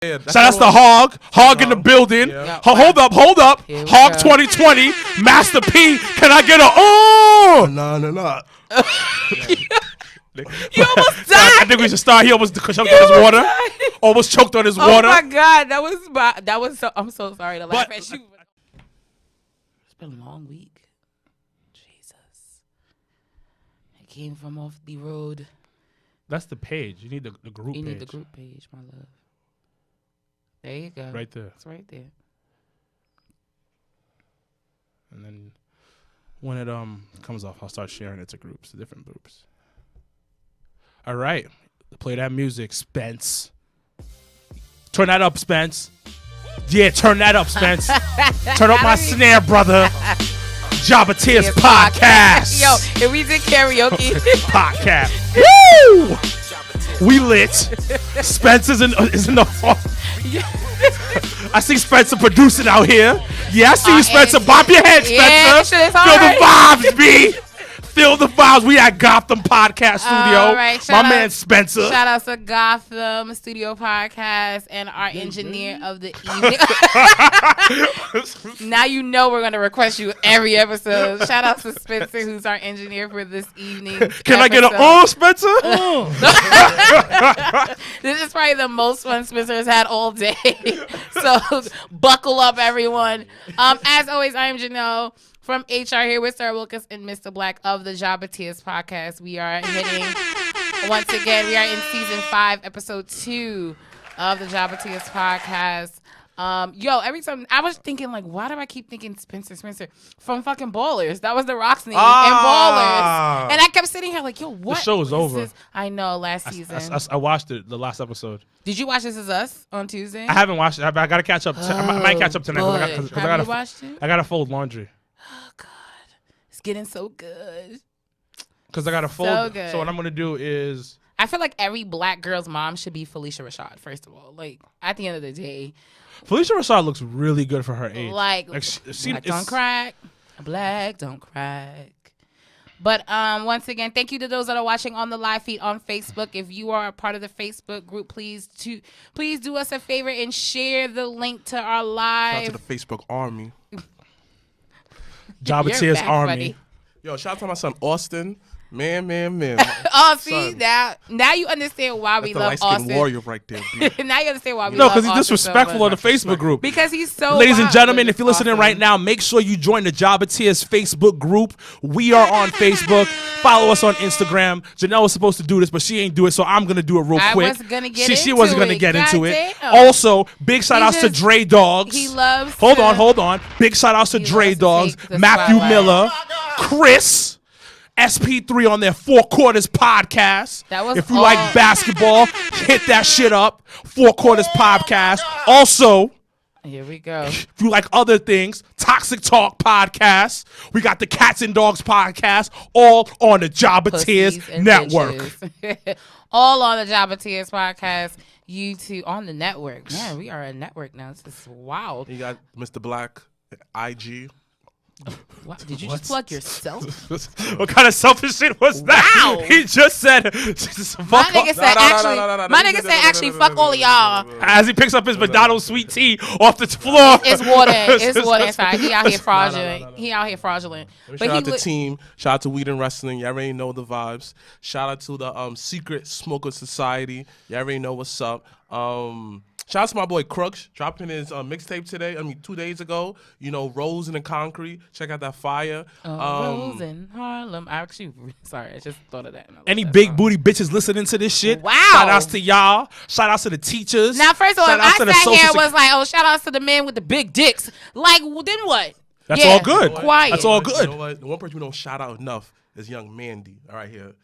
Yeah, shout out to Hog. Hog in the building. Yeah. Hold up. Hog 2020. Master P. Can I get a No. You almost died. I think we should start. He almost choked on his water. Almost choked on his water. Oh my God, that was so. I'm so sorry to laugh at you. It's been a long week. Jesus, I came from off the road. That's the page. You need the group page. You need the group page, my love. There you go. Right there. It's right there. And then when it comes off, I'll start sharing it to groups, different groups. All right. Play that music, Spence. Turn that up, Spence. Yeah, turn that up, Spence. Turn up my snare, brother. Jabba Tears Podcast. Yo, if we did karaoke. Podcast. Woo! We lit. Spence is in the I see Spencer producing out here. Yeah, I see you, Spencer. Bop your head, Spencer. Yeah, feel the vibes, B. Feel the vibes. We at Gotham Podcast Studio. All right, my man Spencer. Shout out to Gotham Studio Podcast and our engineer of the evening. Now you know we're going to request you every episode. Shout out to Spencer, who's our engineer for this evening. Can I get an Spencer? This is probably the most fun Spencer has had all day. So buckle up, everyone. As always, I am Janelle from HR here with Sarah Wilkins and Mr. Black of the Jabba Tears Podcast. We are hitting, once again, we are in season 5, episode 2 of the Jabba Tears Podcast. Every time I was thinking, like, why do I keep thinking Spencer from fucking Ballers? That was The Rock's name in Ballers. And I kept sitting here like, yo, what? The show is over. This? I know, last season. I watched it, the last episode. Did you watch This Is Us on Tuesday? I haven't watched it. I got to catch up. I might catch up tonight. Have you watched it? I got to fold laundry. Oh, God. It's getting so good. Because I got to fold. So good. So what I'm going to do is... I feel like every black girl's mom should be Felicia Rashad, first of all. Like, at the end of the day. Felicia Rashad looks really good for her age. Like black don't crack. Black don't crack. But once again, thank you to those that are watching on the live feed on Facebook. If you are a part of the Facebook group, please do us a favor and share the link to our live. Shout out to the Facebook army. Jabba Tears Army. Buddy. Yo, shout out to my son Austin. Man. Oh, see, now you understand why we love Austin. Warrior right there. Now you understand why we love Austin. No, because he's disrespectful on the Facebook group. Because he's so Ladies and wild. gentlemen, if you're listening right now, make sure you join the Jabba Tears Facebook group. We are on Facebook. Follow us on Instagram. Janelle was supposed to do this, but she ain't do it, so I'm going to do it real quick. I wasn't going to get into it. She wasn't going to get into it. Damn. Also, big shout-outs to Dre Dogs. He loves Hold on. Big shout-outs to Dre Dogs, Matthew Miller, Chris. S.5 on their 4 Quarters podcast. If you like basketball, hit that shit up. 4 Quarters podcast. Also, here we go. If you like other things, Toxic Talk podcast. We got the Cats and Dogs podcast, all on the Jabba Tears Network. All on the Jabba Tears podcast. YouTube on the network. Man, we are a network now. This is wild. You got Mr. Black, IG. What? Did you just plug yourself? What kind of selfish shit was that? Wow. He just said, my nigga said actually, fuck all of y'all. As he picks up his McDonald's sweet tea off the floor. It's water inside. He out here fraudulent. He out here fraudulent. But shout out to team. Shout out to Weed and Wrestling. Y'all already know the vibes. Shout out to the Secret Smoker Society. Y'all already know what's up. Shout out to my boy Crooks, dropping his mixtape today. 2 days ago. Rose in the Concrete. Check out that fire. Rose in Harlem. I just thought of that. Any big booty bitches listening to this shit? Wow. Shout outs to y'all. Shout outs to the teachers. Now, first of all, I sat here and was like, shout outs to the men with the big dicks. Like, then what? That's all good. Quiet. That's all good. You know what? The one person we don't shout out enough is young Mandy. All right, here.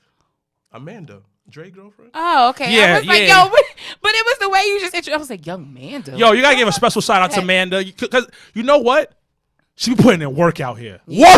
Amanda. Dre girlfriend? Oh, okay. Yeah, I was like, yo, but it was the way you just introduced. I was like, young Manda. Yo, you gotta give a special shout out to Amanda. Because you know what? She be putting in work out here. Yeah.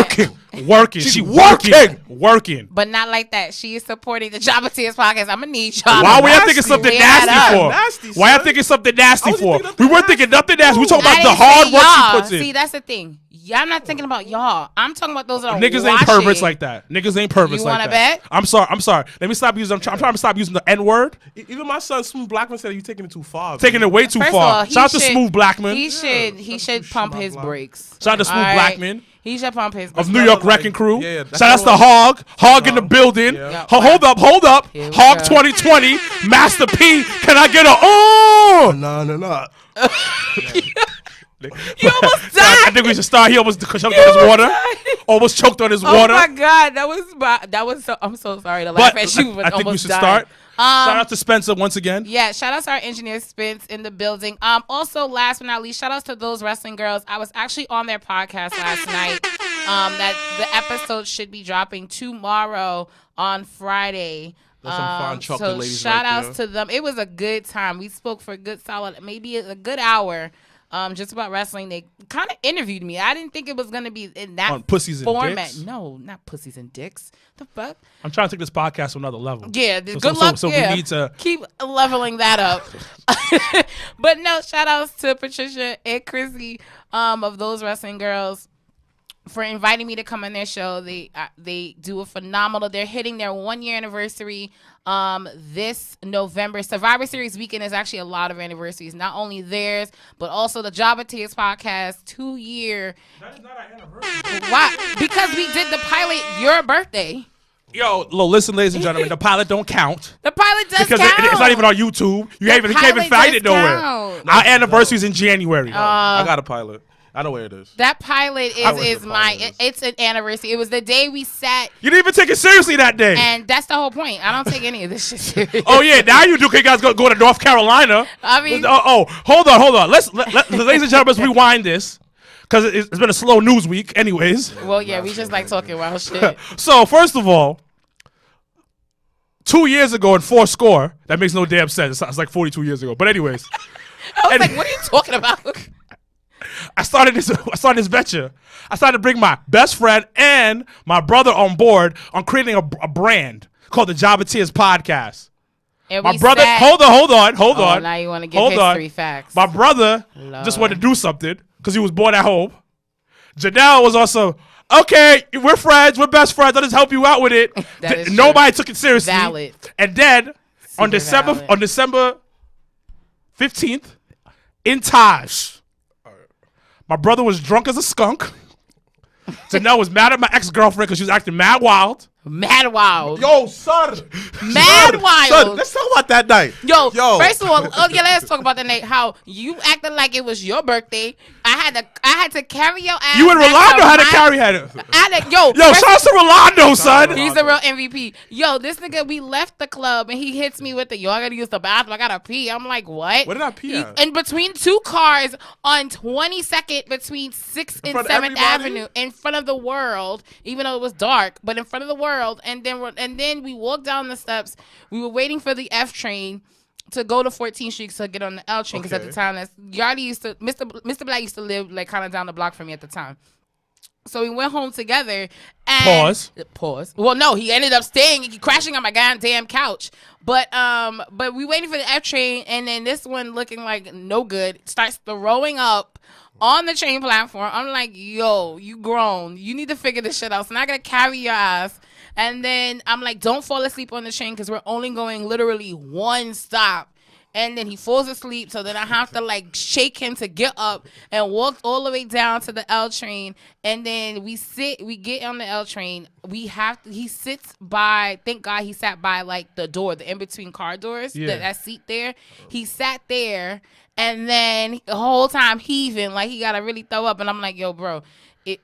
Working. She working. But not like that. She is supporting the Jabba Tears podcast. I'm gonna need y'all. Why were you thinking something nasty for? Why you thinking something nasty for? We weren't thinking nothing nasty. We talking about the hard work she puts in. See, that's the thing. Yeah, I'm not thinking about y'all. I'm talking about those that are Niggas ain't perverts like that. Niggas ain't perverts You like wanna that. bet? I'm sorry. Let me stop using. I'm trying to stop using the N word. Even my son, Smooth Blackman, said you taking it too far. Taking it way too First far. of all, Shout out to Smooth Blackman. He should pump his brakes. Shout out to Smooth Blackman. He should pump his brakes. Of New York Wrecking Crew. Yeah, shout out to Hog. Hog in the building. Yeah. Hold up. Here we Hog go. 2020. Master P. Can I get a oh? No. You almost died. I think we should start. He almost choked on his water. Almost choked on his water. Oh my God, that was so. I'm so sorry to laugh at you, but I think we almost should died. start. Shout out to Spencer once again. Yeah, shout out to our engineer Spence in the building. Also, last but not least, shout outs to those wrestling girls. I was actually on their podcast last night. That the episode should be dropping tomorrow on Friday. There's some fine chocolate So ladies shout right outs there. to them. It was a good time. We spoke for a good solid, maybe a good hour. Just about wrestling. They kind of interviewed me. I didn't think it was gonna be in that On pussies and format. dicks? No, not pussies and dicks. The fuck? I'm trying to take this podcast to another level. Yeah, So- good so- luck. so we yeah. need to- keep leveling that up. But no, shout outs to Patricia and Chrissy of those wrestling girls for inviting me to come on their show. They do a phenomenal. They're hitting their 1 year anniversary this November. Survivor Series weekend is actually a lot of anniversaries, not only theirs but also the Jabba Tears podcast 2 year. That is not our anniversary. Why? Because we did the pilot your birthday. Yo, listen, ladies and gentlemen, the pilot don't count. The pilot does Because count. it's not even on YouTube. You can't even pilot find it does nowhere. count. Our anniversary's in January. I got a pilot. I know where it is. That pilot I wish is the my. pilot is. It's an anniversary. It was the day we sat, You didn't even take it seriously that day. and that's the whole point. I don't take any of this shit serious. Oh yeah, now you do. Okay, guys, go to North Carolina. I mean- hold on. Let's ladies and gentlemen, let's rewind this because it's been a slow news week. Anyways, Well, yeah, we just like talking wild shit. so first of all, 2 years ago in 4 score, that makes no damn sense. It's like 42 years ago. But anyways, I was like, what are you talking about? I started this venture. I started to bring my best friend and my brother on board on creating a brand called the Jabba Tears Podcast. And My we brother, sat- hold on. Now you want to give Hold history on. facts. My brother just wanted to do something because he was born at home. Janelle was also, okay, we're friends, we're best friends. I'll just help you out with it. That is Nobody took it seriously. Valid. And then on Super valid. December 15th, in Taj, my brother was drunk as a skunk. Janelle was mad at my ex-girlfriend because she was acting mad wild. Mad wild. Yo, son. Mad wild. Son, let's talk about that night. Yo, first of all, let's talk about the night. How you acted like it was your birthday. I had to carry your ass. You and back Rolando had to my- carry her. Yo, Shout out to Rolando, son. he's the real MVP. Yo, this nigga, we left the club and he hits me with I gotta use the bathroom. I gotta pee. I'm like, what? What did I pee at? In between 2 cars on 22nd between 6th and front of 7th everybody? Avenue in front of the world, even though it was dark, but in front of the world. And then we walked down the steps. We were waiting for the F train to go to 14th Street to get on the L train because at the time Mr. Black used to live like kind of down the block from me at the time. So we went home together. And Pause. Well, no, he ended up crashing on my goddamn couch. But we waiting for the F train, and then this one looking like no good starts throwing up on the train platform. I'm like, yo, you grown. You need to figure this shit out. So now I gotta carry your ass. And then I'm like, don't fall asleep on the train because we're only going literally 1 stop. And then he falls asleep, so then I have to like shake him to get up and walk all the way down to the L train. And then we get on the L train. He sits by, thank God he sat by like the door, the in-between car doors, that seat there. He sat there, and then the whole time heaving, like he gotta really throw up. And I'm like, yo, bro,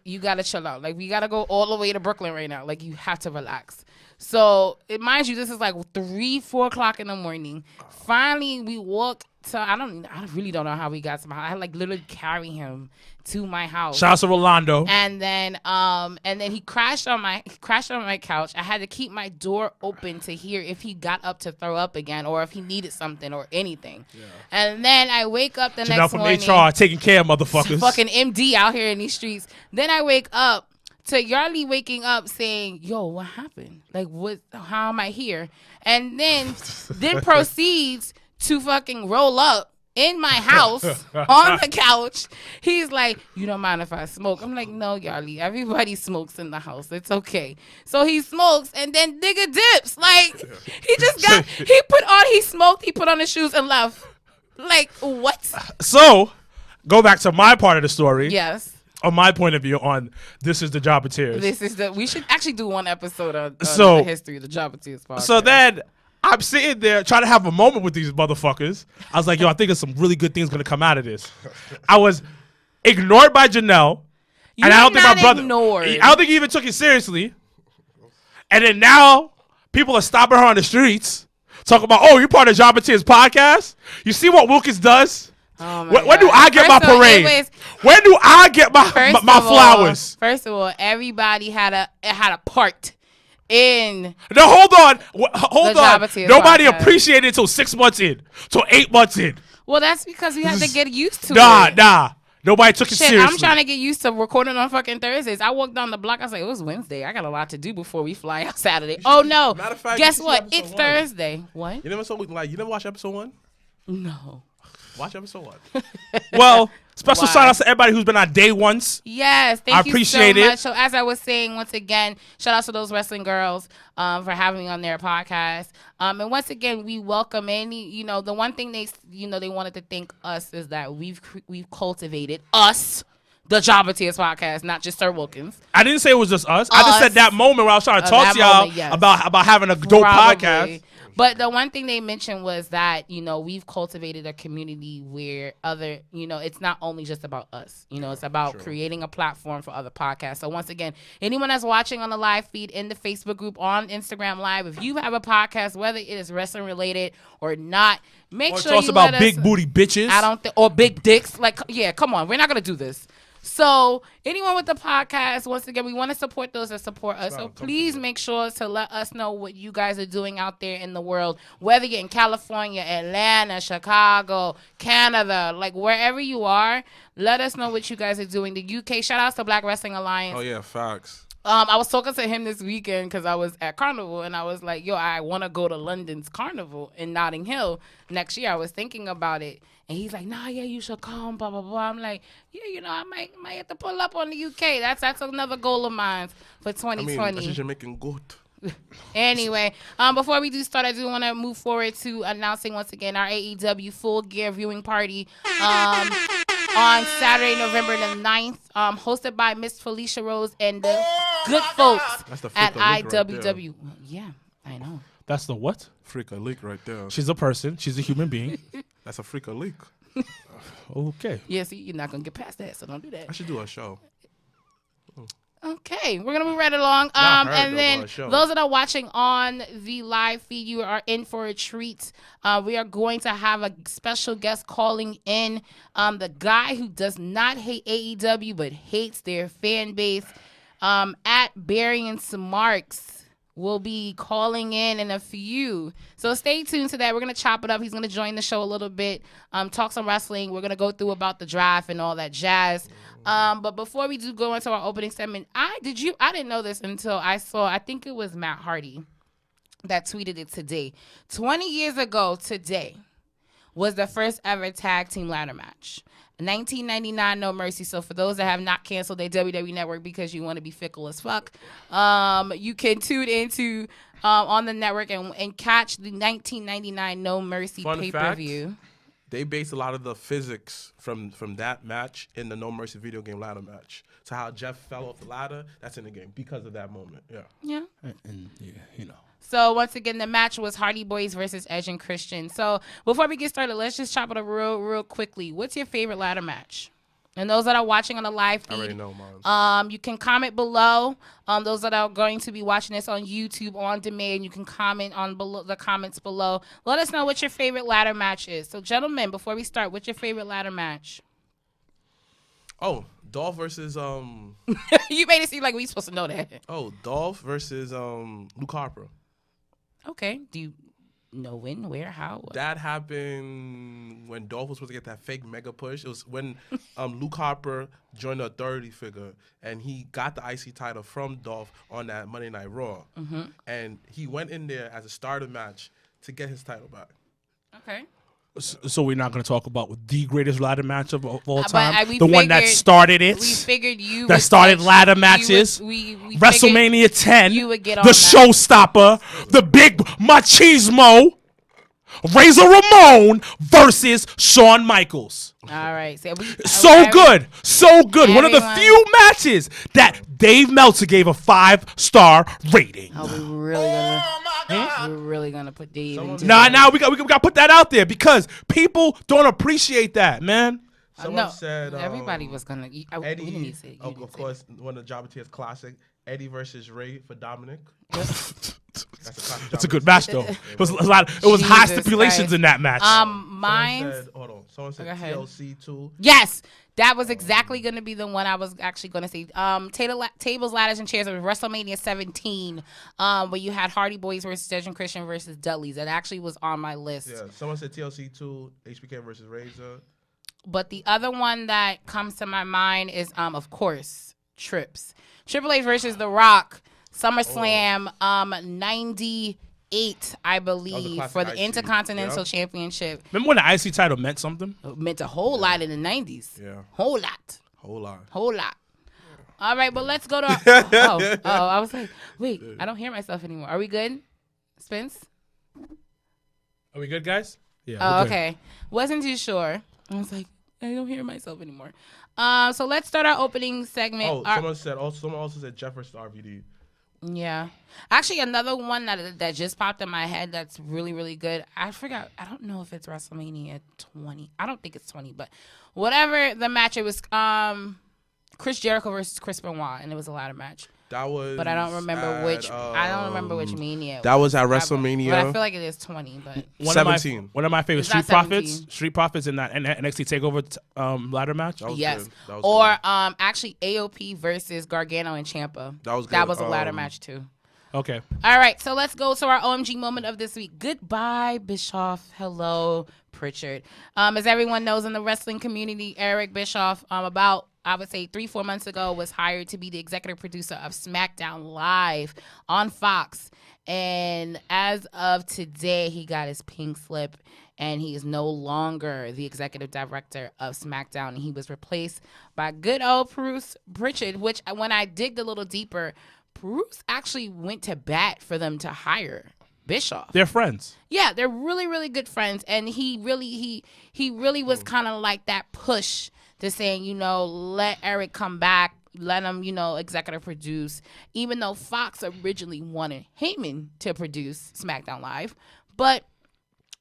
you gotta chill out. Like we gotta go all the way to Brooklyn right now. Like you have to relax. So, mind you, this is like 3-4 o'clock in the morning. Finally, we walked to, I really don't know how we got to my house. I had like literally carry him to my house. Shout out to Rolando. And then he crashed on my couch. I had to keep my door open to hear if he got up to throw up again or if he needed something or anything. Yeah. And then I wake up the next morning. Janelle from HR taking care of motherfuckers. Fucking MD out here in these streets. Then I wake up to Yarly waking up saying, yo, what happened? Like, how am I here? And then proceeds to fucking roll up in my house on the couch. He's like, you don't mind if I smoke? I'm like, no, Yarly. Everybody smokes in the house. It's okay. So he smokes and then nigga dips. Like, he smoked, he put on his shoes and left. Like, what? So, go back to my part of the story. Yes. On my point of view on This is the Job of Tears. We should actually do one episode on So, the history of the Job of Tears podcast. So then I'm sitting there trying to have a moment with these motherfuckers. I was like, yo, I think there's some really good things going to come out of this. I was ignored by Janelle. And I don't think my brother. Ignored. I don't think he even took it seriously. And then now people are stopping her on the streets, talking about, oh, you're part of Job of Tears podcast? You see what Wilkins does? Oh when do I get my parade? When do I get my flowers? First of all, everybody had a part in. No, hold on. Nobody podcast. appreciated it until 6 months in, till 8 months in. Well, that's because we had to get used to it. Nah. Nobody took it seriously. I'm trying to get used to recording on fucking Thursdays. I walked down the block. I was like, it was Wednesday. I got a lot to do before we fly out Saturday. Oh no! Matter of fact, guess what? It's Thursday. What? You never watched episode 1? No. Watch episode 1. Well, special shout outs to everybody who's been on day ones. Yes, thank you appreciate so it. much. So as I was saying, once again, shout out to those wrestling girls for having me on their podcast. And once again, we welcome any. The one thing they wanted to thank us is that we've cultivated us. The Job of Tears podcast, not just Sir Wilkins. I didn't say it was just us. I just said that moment where I was trying to talk to y'all about having a dope podcast. But the one thing they mentioned was that, we've cultivated a community where it's not only just about us. It's about creating a platform for other podcasts. So once again, anyone that's watching on the live feed in the Facebook group, on Instagram Live, if you have a podcast, whether it is wrestling related or not, make sure you talks about big booty bitches. Or big dicks. Like, yeah, come on. We're not going to do this. So anyone with the podcast, once again, we want to support those that support us. So please make sure to let us know what you guys are doing out there in the world, whether you're in California, Atlanta, Chicago, Canada, like wherever you are. Let us know what you guys are doing. The UK, shout out to Black Wrestling Alliance. Oh yeah, facts. I was talking to him this weekend because I was at Carnival, and I was like, yo, I want to go to London's Carnival in Notting Hill next year. I was thinking about it. And he's like, nah, yeah, you should come, blah, blah, blah. I'm like, yeah, I might have to pull up on the UK. That's another goal of mine for 2020. I mean, that's Jamaican good. Anyway, before we do start, I do want to move forward to announcing once again our AEW Full Gear viewing party on Saturday, November the 9th, hosted by Miss Felicia Rose and the good folks at IWW. Right, yeah, I know. That's the what? Freaka leak right there. She's a person. She's a human being. That's a freaka leak. Okay. Yeah, see, you're not going to get past that, so don't do that. I should do a show. Okay, we're going to move right along. And then those that are watching on the live feed, you are in for a treat. We are going to have a special guest calling in, the guy who does not hate AEW but hates their fan base, at Barry and Smarks. Will be calling in a few. So stay tuned to that. We're going to chop it up. He's going to join the show a little bit, talk some wrestling. We're going to go through about the draft and all that jazz. But before we do go into our opening segment, I didn't know this until I think it was Matt Hardy that tweeted it today. 20 years ago today was the first ever tag team ladder match. 1999 No Mercy. So for those that have not canceled their WWE network because you want to be fickle as fuck, you can tune into on the network and catch the 1999 No Mercy pay-per-view. They based a lot of the physics from that match in the No Mercy video game ladder match. So how Jeff fell off the ladder, that's in the game because of that moment. Yeah. Yeah. And So once again, the match was Hardy Boys versus Edge and Christian. So before we get started, let's just chop it up real quickly. What's your favorite ladder match? And those that are watching on the live feed, I already know mine. You can comment below. Those that are going to be watching this on YouTube on demand, you can comment on the comments below. Let us know what your favorite ladder match is. So gentlemen, before we start, what's your favorite ladder match? Oh, Dolph versus You made it seem like we supposed to know that. Oh, Dolph versus Luke Harper. Okay. Do you know when, where, how? What? That happened when Dolph was supposed to get that fake mega push. It was when Luke Harper joined the authority figure, and he got the IC title from Dolph on that Monday Night Raw. Mm-hmm. And he went in there as a starter match to get his title back. Okay. So we're not going to talk about the greatest ladder match of all time. we The one that started it. We figured you that would started touch- ladder you matches. would- we WrestleMania 10. you would get on the that. showstopper. The big machismo. Razor Ramon versus Shawn Michaels. All right. So, So good. So good. One of the Everyone- few matches that Dave Meltzer gave a 5-star rating. Oh, we're really gonna put Dave into Nah, we got to put that out there because people don't appreciate that, man. Someone said everybody was gonna. Eddie, we didn't say it. You of didn't say course, one of the Jabba Tears classic. Eddie versus Ray for Dominic. That's a good match though. It was a lot. It was high stipulations Christ. in that match. Mine. Hold on. Someone said Go ahead. TLC 2. Yes, that was exactly going to be the one I was actually going to say. Tables, Ladders, and Chairs of WrestleMania 17, where you had Hardy Boys versus Edge and Christian versus Dudley's. That actually was on my list. Yeah, someone said TLC 2, HBK versus Razor. But the other one that comes to my mind is, of course, Trips. Triple H versus The Rock, SummerSlam 98, I believe, for the IC. Intercontinental Championship. Remember when the IC title meant something? It meant a whole lot in the 90s. Yeah. Whole lot. Whole lot. Whole lot. All right, but let's go to our, I was like, wait, I don't hear myself anymore. Are we good, Spence? Are we good, guys? Yeah. Oh, okay. Wasn't too sure. I was like, I don't hear myself anymore. So let's start our opening segment. Someone also said Jeff versus RVD. Yeah. Actually, another one that just popped in my head that's really, really good. I forgot. I don't know if it's WrestleMania 20. I don't think it's 20, but whatever the match, it was Chris Jericho versus Chris Benoit, and it was a ladder match. That was. But I don't remember which. I don't remember which mania. That was at WrestleMania. But I feel like it is 20. But 17. One of my favorite It's not Street Profits in that NXT Takeover ladder match. yes. Good. That was Or good. actually AOP versus Gargano and Ciampa. That was good. That was a ladder match too. Okay. All right, so let's go to our OMG moment of this week. Goodbye, Bischoff. Hello, Pritchard. As everyone knows in the wrestling community, Eric Bischoff, about, I would say 3-4 months ago, was hired to be the executive producer of SmackDown Live on Fox. And as of today, he got his pink slip, and he is no longer the executive director of SmackDown. And he was replaced by good old Bruce Pritchard, which when I digged a little deeper, Bruce actually went to bat for them to hire Bischoff. They're friends. Yeah, they're really, really good friends, and he really was kind of like that push to saying, let Eric come back, let him, executive produce, even though Fox originally wanted Heyman to produce SmackDown Live, but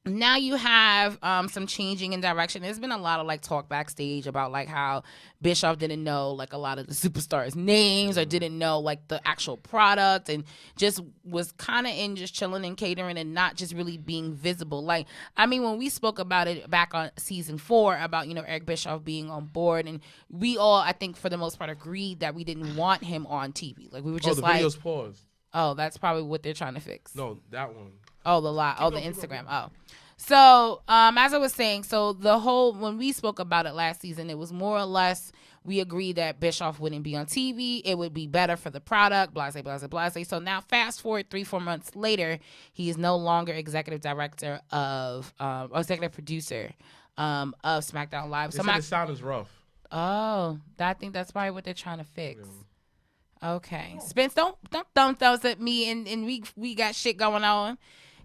now you have some changing in direction. There's been a lot of talk backstage about how Bischoff didn't know a lot of the superstars' names or didn't know the actual product and just was kind of in just chilling and catering and not just really being visible. When we spoke about it back on season 4 about Eric Bischoff being on board, and we all, I think for the most part, agreed that we didn't want him on TV. We were just the video's paused. Oh, that's probably what they're trying to fix. No, that one. Oh, the lie. Oh, the Instagram. Oh. So, as I was saying, when we spoke about it last season, it was more or less we agreed that Bischoff wouldn't be on TV. It would be better for the product, blase, blase, blase. So now fast forward 3-4 months later, he is no longer executive director of, or executive producer of SmackDown Live. So the sound is rough. Oh, I think that's probably what they're trying to fix. Yeah. Okay. Spence, don't thumb thumbs at me and we got shit going on.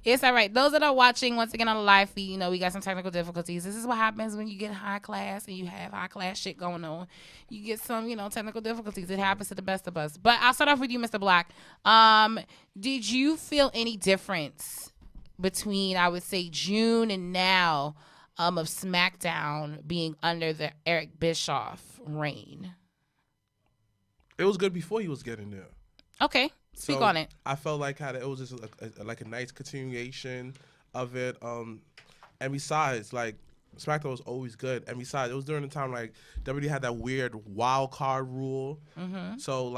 It's all right. Those that are watching, once again, on the live feed, we got some technical difficulties. This is what happens when you get high class and you have high class shit going on. You get some, technical difficulties. It happens to the best of us. But I'll start off with you, Mr. Black. Did you feel any difference between, I would say, June and now of SmackDown being under the Eric Bischoff reign? It was good before he was getting there. Okay. Speak on it. I felt like it was just a nice continuation of it. And besides, SmackDown was always good. And besides, it was during the time WWE had that weird wild card rule. Mm-hmm. So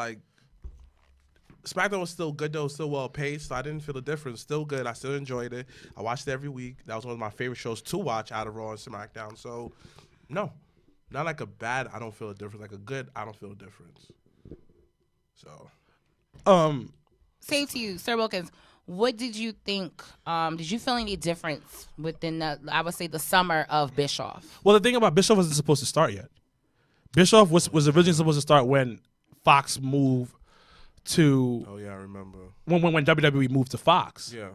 SmackDown was still good though, still well paced. So I didn't feel the difference. Still good. I still enjoyed it. I watched it every week. That was one of my favorite shows to watch out of Raw and SmackDown. So no, not a bad. I don't feel a difference. A good. I don't feel a difference. So. Same to you, Sir Wilkins. What did you think? Did you feel any difference within the, I would say, the summer of Bischoff? Well, the thing about Bischoff wasn't supposed to start yet. Bischoff was originally supposed to start when Fox moved to. Oh yeah, I remember. When WWE moved to Fox. Yeah.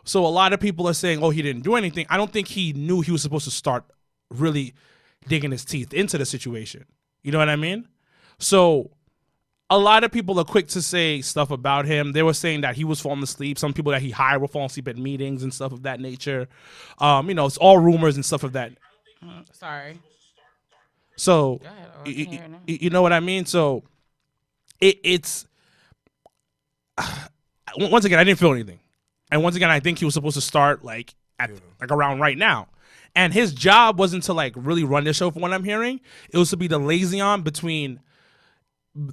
So a lot of people are saying, "Oh, he didn't do anything." I don't think he knew he was supposed to start really digging his teeth into the situation. You know what I mean? So a lot of people are quick to say stuff about him. They were saying that he was falling asleep. Some people that he hired were falling asleep at meetings and stuff of that nature. It's all rumors and stuff of that. Sorry. So, Go ahead. you know what I mean? So it's once again, I didn't feel anything. And once again, I think he was supposed to start like around right now. And his job wasn't to like really run the show from what I'm hearing. It was to be the liaison between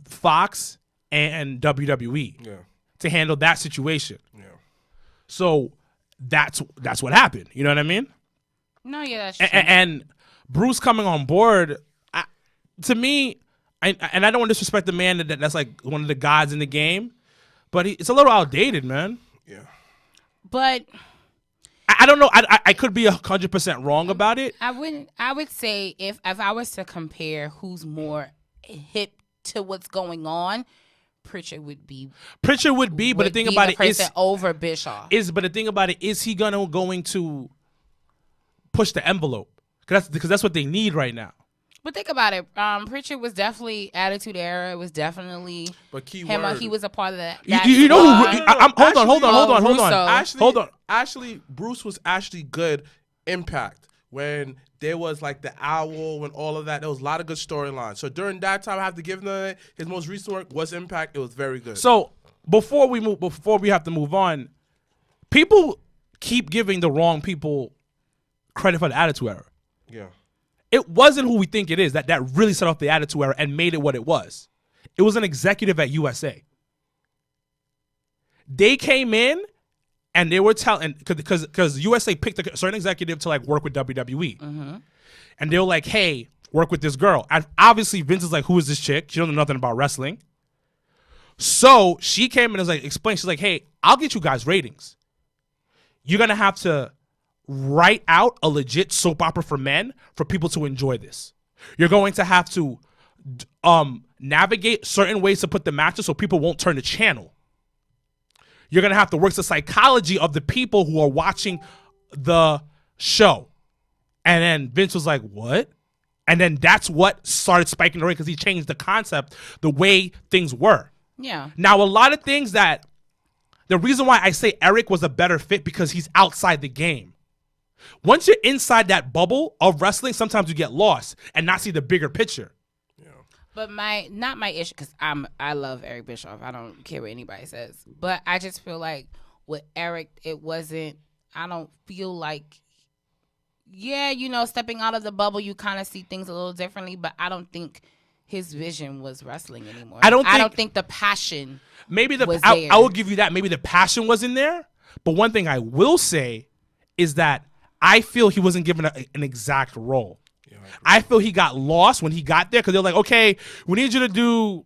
Fox and WWE to handle that situation. Yeah. So that's what happened. You know what I mean? No, yeah, that's true. And Bruce coming on board, to me, I don't want to disrespect the man that's like one of the gods in the game, but it's a little outdated, man. Yeah. But I don't know. I could be 100% wrong about it. I would say if I was to compare who's more hip to what's going on, Pritchard would be. But the thing about it is over Bischoff. But the thing about it is he going to push the envelope because that's what they need right now. But think about it. Pritchard was definitely Attitude Era. It was definitely him. He was a part of that. You know who? Hold on. Actually, Bruce was actually good. Impact when there was like the owl and all of that. There was a lot of good storylines. So during that time, I have to give him his most recent work was Impact. It was very good. So before we have to move on, people keep giving the wrong people credit for the Attitude Era. Yeah. It wasn't who we think it is that really set off the Attitude Era and made it what it was. It was an executive at USA. They came in and they were telling, because USA picked a certain executive to like work with WWE. Mm-hmm. And they were like, hey, work with this girl. And obviously Vince is like, who is this chick? She don't know nothing about wrestling. So she came and was like, explain. She's like, hey, I'll get you guys ratings. You're going to have to write out a legit soap opera for men for people to enjoy this. You're going to have to navigate certain ways to put the matches so people won't turn the channel. You're going to have to work the psychology of the people who are watching the show. And then Vince was like, what? And then that's what started spiking the rate because he changed the concept, the way things were. Yeah. Now, a lot of things that the reason why I say Eric was a better fit because he's outside the game. Once you're inside that bubble of wrestling, sometimes you get lost and not see the bigger picture. Yeah. But not my issue, because I love Eric Bischoff. I don't care what anybody says. But I just feel like with Eric, I don't feel like, stepping out of the bubble, you kind of see things a little differently. But I don't think his vision was wrestling anymore. I don't think the passion was there. I will give you that. Maybe the passion wasn't there. But one thing I will say is that I feel he wasn't given an exact role. Yeah, I feel he got lost when he got there because they're like, okay, we need you to do.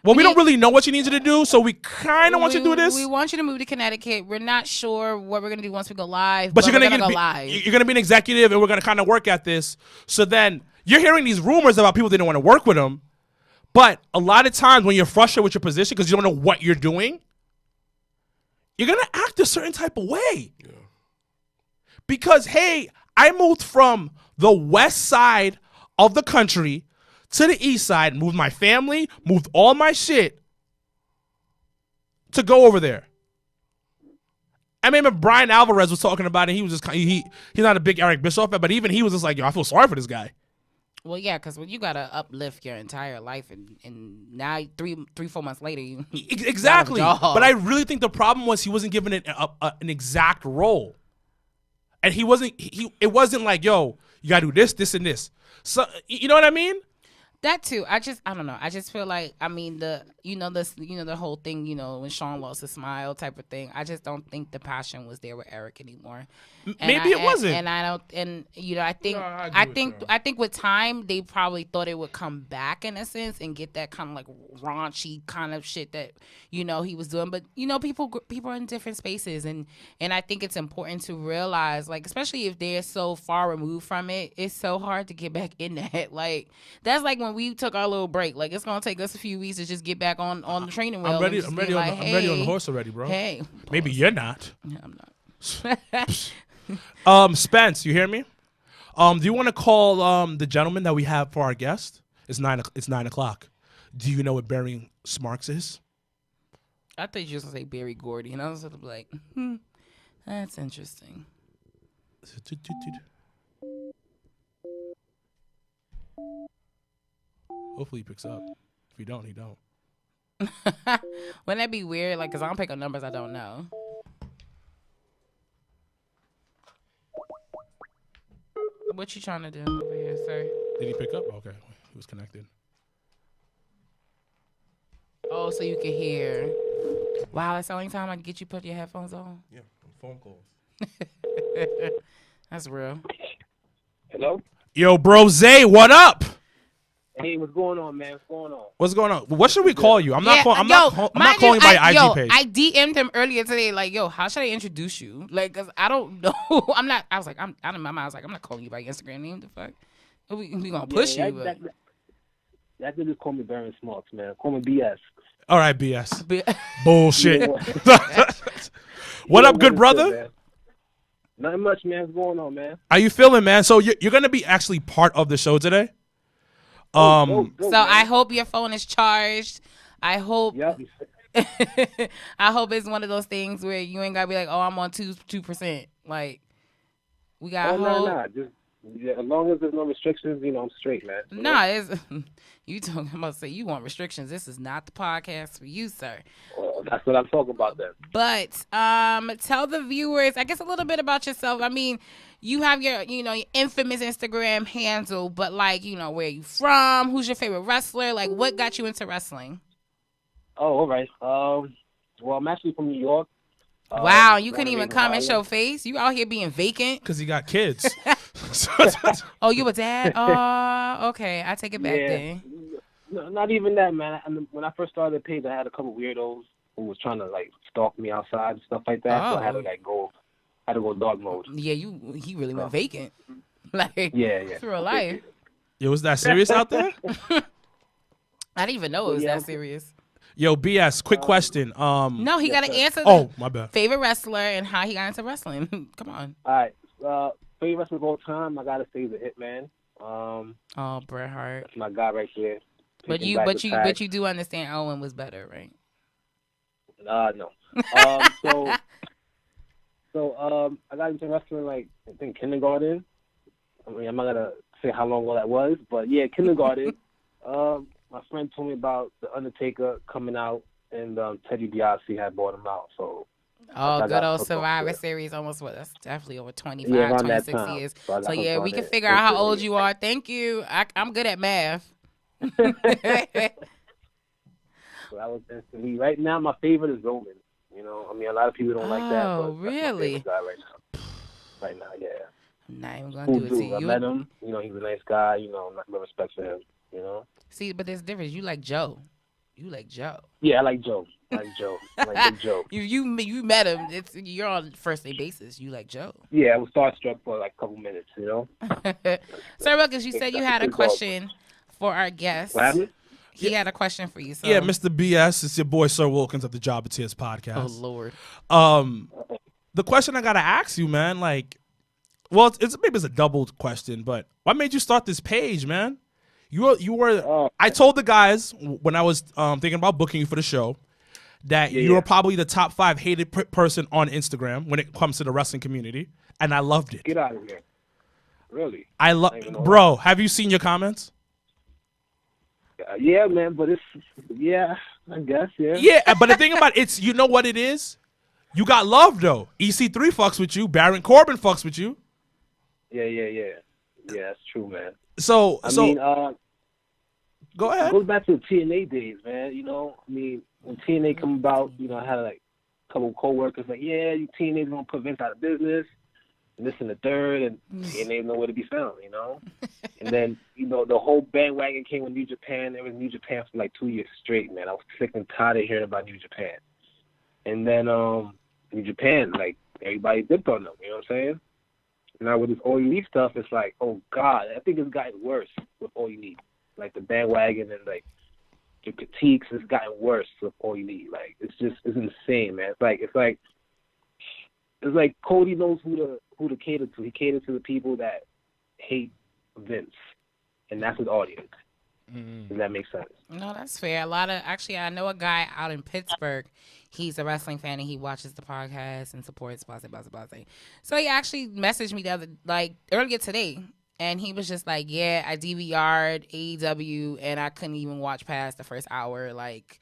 Well, we don't really know what you need you to do, so we kind of want you to do this. We want you to move to Connecticut. We're not sure what we're going to do once we go live, but you're going to go live. You're going to be an executive, and we're going to kind of work at this. So then you're hearing these rumors about people that don't want to work with him. But a lot of times when you're frustrated with your position because you don't know what you're doing, you're going to act a certain type of way. Yeah. Because, hey, I moved from the west side of the country to the east side, moved my family, moved all my shit to go over there. I remember Brian Alvarez was talking about it. He was just he's not a big Eric Bischoff fan, but even he was just like, yo, I feel sorry for this guy. Well, yeah, because when you gotta uplift your entire life, and now 3-4 months later, you exactly. But I really think the problem was he wasn't given an exact role. And he wasn't. It wasn't like, yo, you gotta do this, this, and this. So you know what I mean? That too. I don't know. I just feel like, the the whole thing, when Sean lost his smile type of thing. I just don't think the passion was there with Eric anymore. Maybe it wasn't. And I don't, and I think, No, I I agree think, with I think with time they probably thought it would come back in a sense and get that kind of like raunchy kind of shit that he was doing. But people are in different spaces, and I think it's important to realize, like, especially if they're so far removed from it, it's so hard to get back in that. Like, that's like when we took our little break. Like, it's gonna take us a few weeks to just get back on the training wheel. I'm ready on the horse already, bro. Hey, maybe you're not. Yeah, I'm not. Spence, you hear me? Do you want to call the gentleman that we have for our guest? It's 9 o'clock. Do you know what Barry Smarks is? I thought you were gonna say Barry Gordy, and I was sort of like, that's interesting. Hopefully he picks up. If he don't, he don't. Wouldn't that be weird? Like, 'cause I don't pick up numbers I don't know. What you trying to do over here, sir? Did he pick up? Okay, he was connected. Oh, so you can hear. Wow, that's the only time I can get you put your headphones on. Yeah, phone calls. That's real. Hello? Yo, bro, Zay, what up? Hey, what's going on, man? What's going on? What's going on? What should we call you? I'm not calling mind you by your IG yo, page. I DM'd him earlier today, like, yo, how should I introduce you? Like, 'cause I don't know. I'm not. I was like, I'm out of my mind. I was like, I'm not calling you by your Instagram name. The fuck? We gonna push you. But. That just call me Baron Smarks, man. Call me BS. All right, BS. Bullshit. What up, good brother? Good, nothing much, man. What's going on, man? How you feeling, man? So you're gonna be actually part of the show today. Go, So man. I hope your phone is charged. I hope. Yep. I hope it's one of those things where you ain't gotta be like, oh, I'm on 2%. Like, we got. Nah. Just as long as there's no restrictions, I'm straight, man. Nah, it's you talking about say you want restrictions. This is not the podcast for you, sir. Well, that's what I'm talking about then. But tell the viewers, I guess, a little bit about yourself. I mean, you have your your infamous Instagram handle, but like, where you from? Who's your favorite wrestler? Like, what got you into wrestling? Oh, all right. Well, I'm actually from New York. Wow, you couldn't even come and show face. You out here being vacant. Because he got kids. Oh, you a dad? Oh, okay. I take it back then. No, not even that, man. When I first started the page, I had a couple weirdos who was trying to like stalk me outside and stuff like that. So I had to go dark mode. Yeah, he really went vacant. Like, yeah. Through a life. Yo, was that serious out there? I didn't even know it was that serious. Yo, BS, quick question. No, he got to answer. Oh, my bad. Favorite wrestler and how he got into wrestling. Come on. All right. Favorite wrestler of all time, I gotta say the Hitman. Oh, Bret Hart. That's my guy right there. But you do understand Owen was better, right? No. So I got into wrestling like I think kindergarten. I mean, I'm not gonna say how long ago that was, but yeah, kindergarten. My friend told me about the Undertaker coming out, and Teddy DiBiase had bought him out. So good old Survivor Series, almost that's definitely over 25, yeah, 26 years. So yeah, we can figure out how old you are. Thank you. I'm good at math. So that was instantly. Right now, my favorite is Roman. I mean, a lot of people don't like that. Oh, but really? That's my favorite guy right now, yeah. I'm not even gonna do it to you. I met him. He's a nice guy. Nothing but respect for him. See, but there's a difference. You like Joe. Yeah, I like Joe. I like Big Joe. You met him. You're on first name basis. You like Joe. Yeah, I was starstruck for like a couple minutes. Sir Wilkins, you said you had a question for our guest. What happened? He had a question for you. So. Yeah, Mr. BS, it's your boy Sir Wilkins of the Job of Tears podcast. Oh Lord. The question I gotta ask you, man, like, well, maybe it's a double question, but what made you start this page, man? You were. I told the guys when I was thinking about booking you for the show that you were probably the top 5 hated person on Instagram when it comes to the wrestling community, and I loved it. Get out of here! Really? Bro. Have you seen your comments? Yeah, man, but I guess, yeah. Yeah, but the thing about it's, you know what it is? You got love, though. EC3 fucks with you. Baron Corbin fucks with you. Yeah. Yeah, that's true, man. So, I mean, Go It ahead. goes back to the TNA days, man. You know, I mean, when TNA come about, you know, I had like a couple of coworkers like, yeah, you TNA's gonna put Vince out of business, and this and the third, and TNA nowhere to be found, you know. And then, you know, the whole bandwagon came with New Japan. There was New Japan for like 2 years straight, man. I was sick and tired of hearing about New Japan. And then New Japan, like everybody dipped on them, you know what I'm saying? Now with this All You Need stuff, it's like, oh God, I think it's gotten worse with All You Need. Like the bandwagon and like the critiques has gotten worse with All You Need. Like it's insane, man. It's like Cody knows who to cater to. He caters to the people that hate Vince, and that's his audience. Does that make sense? No, that's fair. I know a guy out in Pittsburgh. He's a wrestling fan and he watches the podcast and supports blah, blah, blah, blah. So he actually messaged me earlier today, and he was just like, yeah, I DVR'd AEW and I couldn't even watch past the first hour. Like,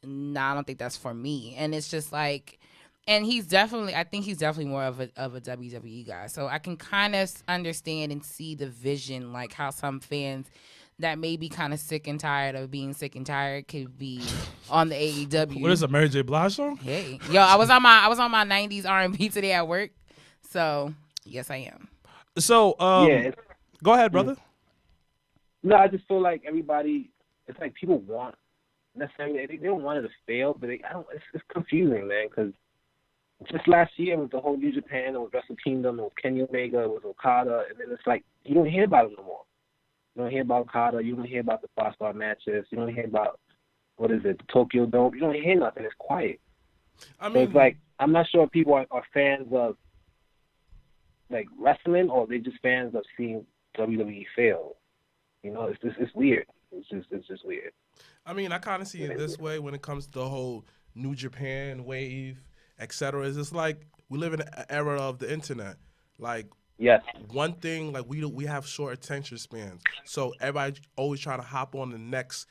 nah, I don't think that's for me. And it's just like, and I think he's definitely more of a WWE guy. So I can kind of understand and see the vision, like how some fans that may be kind of sick and tired of being sick and tired could be on the AEW. What is a Mary J. Blige song? Hey, yo, I was on my 90s R&B today at work. So yes, I am. So go ahead, brother. No, I just feel like everybody. It's like people want necessarily. They don't want it to fail, but it's confusing, man. Because just last year with the whole New Japan, it was Wrestle Kingdom, it was Kenny Omega, it was Okada, and then it's like you don't hear about it no more. You don't hear about Okada. You don't hear about the 5-star matches. You don't hear about, the Tokyo Dome. You don't hear nothing. It's quiet. I mean, so it's like, I'm not sure if people are fans of, like, wrestling, or they're just fans of seeing WWE fail. You know, it's weird. It's just weird. I mean, I kind of see it this way when it comes to the whole New Japan wave, etc. It's just like we live in an era of the internet. Like, yes. One thing, like we have short attention spans, so everybody always trying to hop on the next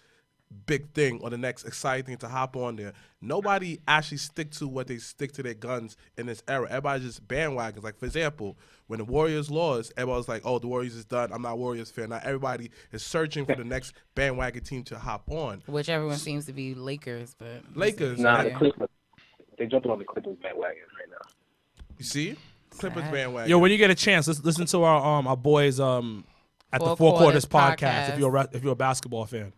big thing or the next exciting thing to hop on there. Nobody actually stick to what they stick to their guns in this era. Everybody just bandwagons. Like, for example, when the Warriors lost, everybody was like, oh, the Warriors is done. I'm not a Warriors fan. Now everybody is searching for the next bandwagon team to hop on. Which everyone seems to be Lakers, but Lakers. Nah, the Clippers. They jumping on the Clippers bandwagon right now. You see? Clippers bandwagon. Yo, when you get a chance, listen to our boys at the Four Quarters podcast if you're a basketball fan.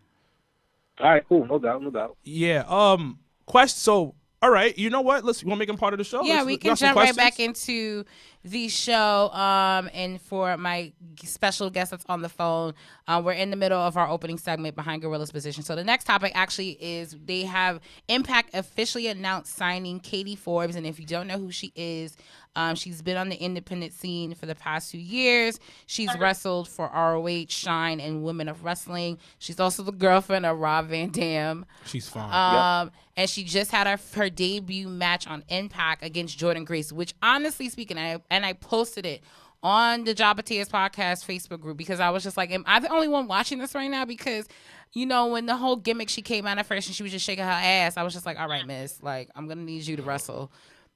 All right, cool, no doubt. Yeah. Quest. So, all right, you know what? You want to make him part of the show? Yeah, we can jump right back into the show. And for my special guest that's on the phone, we're in the middle of our opening segment behind Gorilla's position. So the next topic actually is they have Impact officially announced signing Katie Forbes, and if you don't know who she is, she's been on the independent scene for the past 2 years. She's wrestled for ROH, Shine, and Women of Wrestling. She's also the girlfriend of Rob Van Dam. She's fine. And she just had her debut match on Impact against Jordan Grace, which honestly speaking, I posted it on the Jabba Tears podcast Facebook group because I was just like, am I the only one watching this right now? Because, you know, when the whole gimmick, she came out at first and she was just shaking her ass, I was just like, all right, miss, like, I'm going to need you to wrestle.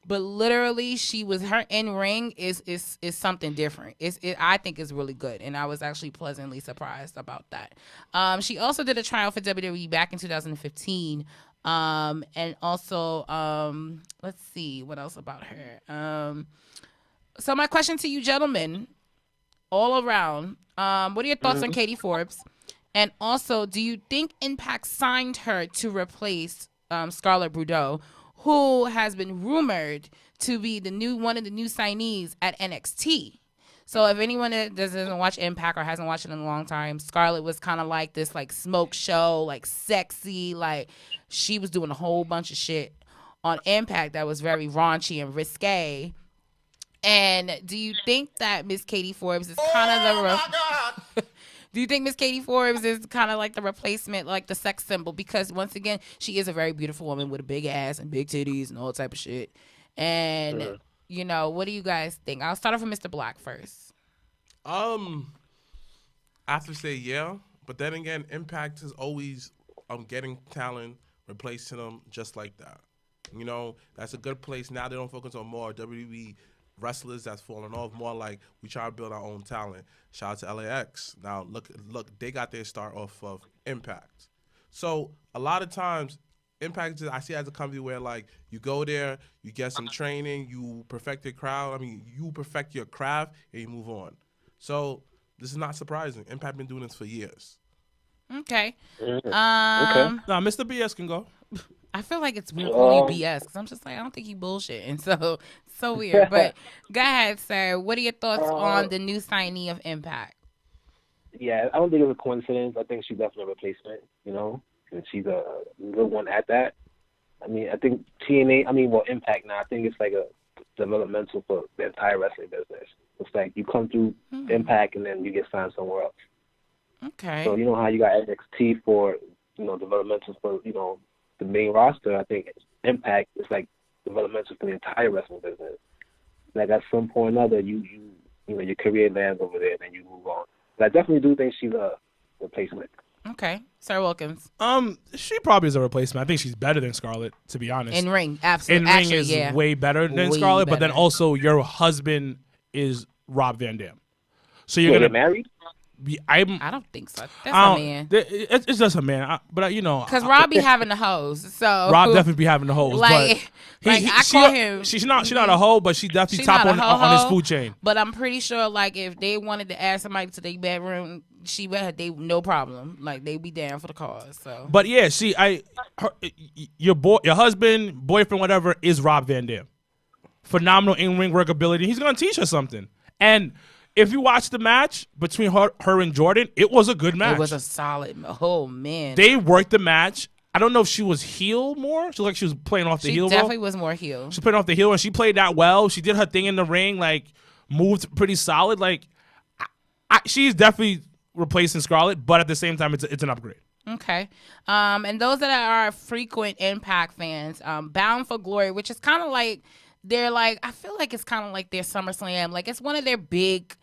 But literally, her in ring is something different. I think is really good, and I was actually pleasantly surprised about that. She also did a trial for WWE back in 2015, and also let's see what else about her. So my question to you, gentlemen, all around, what are your thoughts on Katie Forbes? And also, do you think Impact signed her to replace Scarlett Bordeaux, who has been rumored to be one of the new signees at NXT? So if anyone that doesn't watch Impact or hasn't watched it in a long time, Scarlett was kind of like this like smoke show, like sexy, like she was doing a whole bunch of shit on Impact that was very raunchy and risque. And do you think that Miss Katie Forbes is kind of do you think Miss Katie Forbes is kind of like the replacement, like the sex symbol? Because once again, she is a very beautiful woman with a big ass and big titties and all type of shit. And you know, what do you guys think? I'll start off with Mr. Black first. I have to say yeah, but then again, Impact is always getting talent, replacing them just like that. You know, that's a good place. Now they don't focus on more WWE wrestlers that's falling off. More like we try to build our own talent. Shout out to LAX. Now look, they got their start off of Impact. So a lot of times, Impact I see as a company where like you go there, you get some training, you perfect your crowd. I mean, you perfect your craft and you move on. So this is not surprising. Impact been doing this for years. Okay. Okay. Nah, Mr. BS can go. I feel like it's weird calling you BS because I'm just like, I don't think he bullshitting. So weird. But go ahead, sir. What are your thoughts on the new signee of Impact? Yeah, I don't think it's a coincidence. I think she's definitely a replacement, and she's a good one at that. I mean, I think Impact now, I think it's like a developmental for the entire wrestling business. It's like you come through Impact and then you get signed somewhere else. Okay. So you know how you got NXT for, developmental for, the main roster. I think Impact is like developmental for the entire wrestling business. Like at some point or another, your career lands over there and then you move on. But I definitely do think she's a replacement. Okay. Sir Wilkins. She probably is a replacement. I think she's better than Scarlett, to be honest. In ring, absolutely. In ring is way better than Scarlett, but then also your husband is Rob Van Dam. So you're gonna married? I don't think so. That's a man. It's just a man. But because Rob be having the hoes. So Rob definitely be having the hoes. Like, but I call him. She's not a hoe, but she definitely top on his food chain. But I'm pretty sure, like, if they wanted to add somebody to their bedroom, they no problem. Like they be down for the cause. So. But yeah, your husband, boyfriend, whatever, is Rob Van Dam. Phenomenal in-ring work ability. He's gonna teach her something. And if you watch the match between her and Jordan, it was a good match. It was a solid. Oh man, they worked the match. I don't know if she was heel more. She looked like she was playing off the heel. She definitely was more heel. She played off the heel, and she played that well. She did her thing in the ring, like moved pretty solid. Like she's definitely replacing Scarlett, but at the same time, it's an upgrade. Okay. And those that are frequent Impact fans, Bound for Glory, which is kind of like I feel like it's kind of like their SummerSlam. Like it's one of their big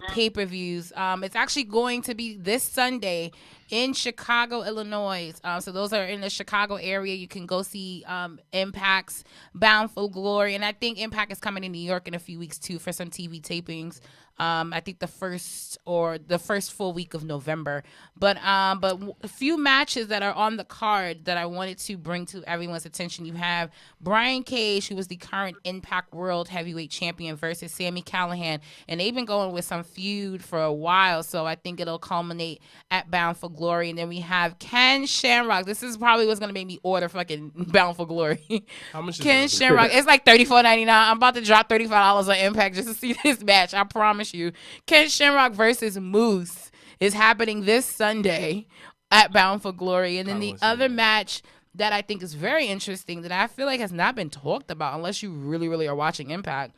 pay-per-views. It's actually going to be this Sunday in Chicago, Illinois. So those are in the Chicago area. You can go see Impact's Bound for Glory. And I think Impact is coming to New York in a few weeks too for some TV tapings. I think the first full week of November. But a few matches that are on the card that I wanted to bring to everyone's attention. You have Brian Cage, who was the current Impact World Heavyweight Champion, versus Sami Callihan. And they've been going with some feud for a while, so I think it'll culminate at Bound for Glory. And then we have Ken Shamrock. This is probably what's going to make me order fucking Bound for Glory. How much is Ken Shamrock. It's like $34.99. I'm about to drop $35 on Impact just to see this match. I promise you. Ken Shamrock versus Moose is happening this Sunday at Bound for Glory. And then the other match that I think is very interesting that I feel like has not been talked about unless you really, really are watching Impact.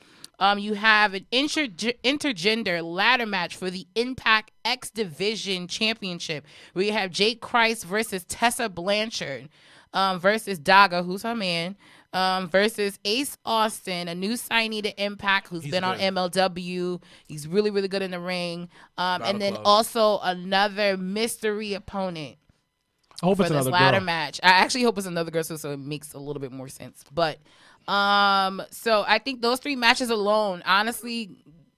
You have an intergender ladder match for the Impact X Division Championship where you have Jake Christ versus Tessa Blanchard versus Daga, who's her man, versus Ace Austin, a new signee to Impact who's been on MLW. He's really, really good in the ring. And then also another mystery opponent. I hope for it's this another ladder girl. match. I actually hope it's another girl so it makes a little bit more sense. But so I think those three matches alone, honestly,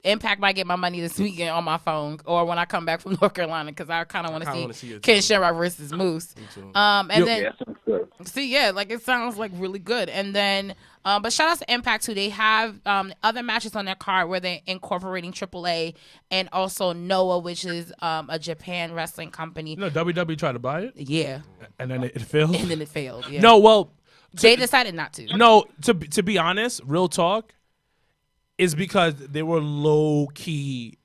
Impact might get my money this weekend on my phone or when I come back from North Carolina because I kind of want to see Ken Shamrock versus Moose. And then like it sounds like really good. And then but shout out to Impact too. They have other matches on their card where they're incorporating AAA and also Noah, which is a Japan wrestling company. WWE tried to buy it. Yeah. And then it failed. And then it failed. Yeah. No, well, they decided not to. No, to be honest, real talk, is because they were low key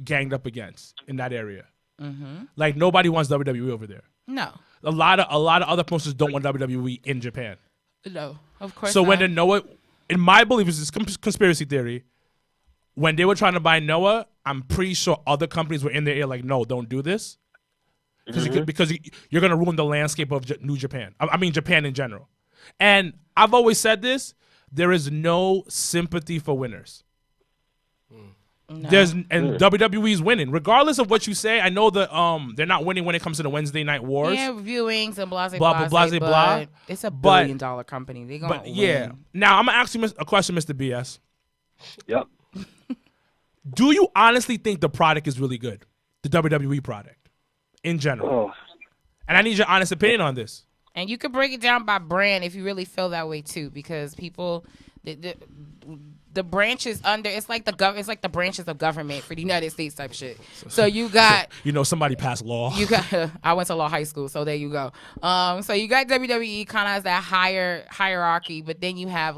ganged up against in that area. Mm-hmm. Like nobody wants WWE over there. No. A lot of other promotions don't want WWE in Japan. No, of course. So not. when the Noah, in my belief, is this conspiracy theory. When they were trying to buy Noah, I'm pretty sure other companies were in their ear like, no, don't do this, because you're gonna ruin the landscape of New Japan. I mean Japan in general. And I've always said this. There is no sympathy for winners. No. WWE's winning, regardless of what you say. I know that they're not winning when it comes to the Wednesday Night Wars. Yeah, viewings and blah blah. It's $1 billion company. They gonna win. Yeah. Now I'm gonna ask you a question, Mr. BS. Yep. Do you honestly think the product is really good? The WWE product in general? Oh, And I need your honest opinion on this. And you could break it down by brand if you really feel that way too, because people, the branches under, it's like the branches of government for the United States type shit. So you got, Somebody passed law. you got. I went to law high school, so there you go. So you got WWE kind of as that higher hierarchy, but then you have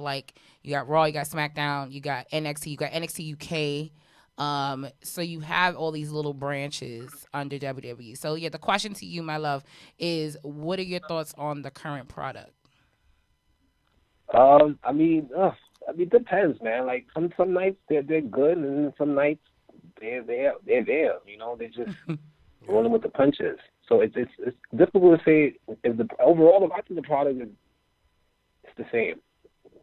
you got Raw, you got SmackDown, you got NXT, you got NXT UK. So you have all these little branches under WWE. So yeah, the question to you, my love, is what are your thoughts on the current product? I mean, it depends, man. Like some nights they're good, and then some nights they're there. They're just rolling with the punches. So it's difficult to say if overall. I think the product is the same.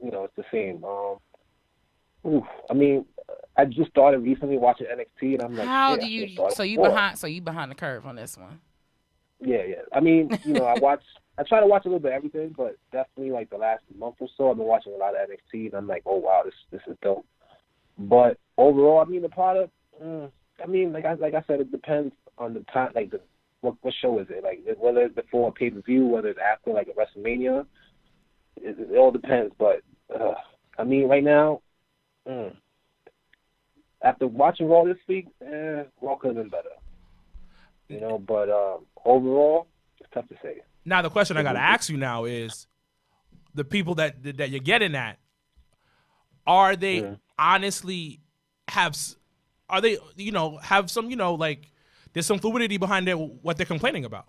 It's the same. I mean, I just started recently watching NXT, and I'm like, how do you? So you behind the curve on this one? Yeah. I mean, I try to watch a little bit of everything, but definitely like the last month or so, I've been watching a lot of NXT, and I'm like, oh wow, this is dope. But overall, I mean, the product. I mean, like I said, it depends on the time. Like what show is it? Like whether it's before a pay-per-view, whether it's after like a WrestleMania. It all depends. But I mean, right now. After watching Raw this week, Raw could have been better. But overall, it's tough to say. Now, the question I got to ask you now is, the people that you're getting at, are they honestly have some, like, there's some fluidity behind what they're complaining about?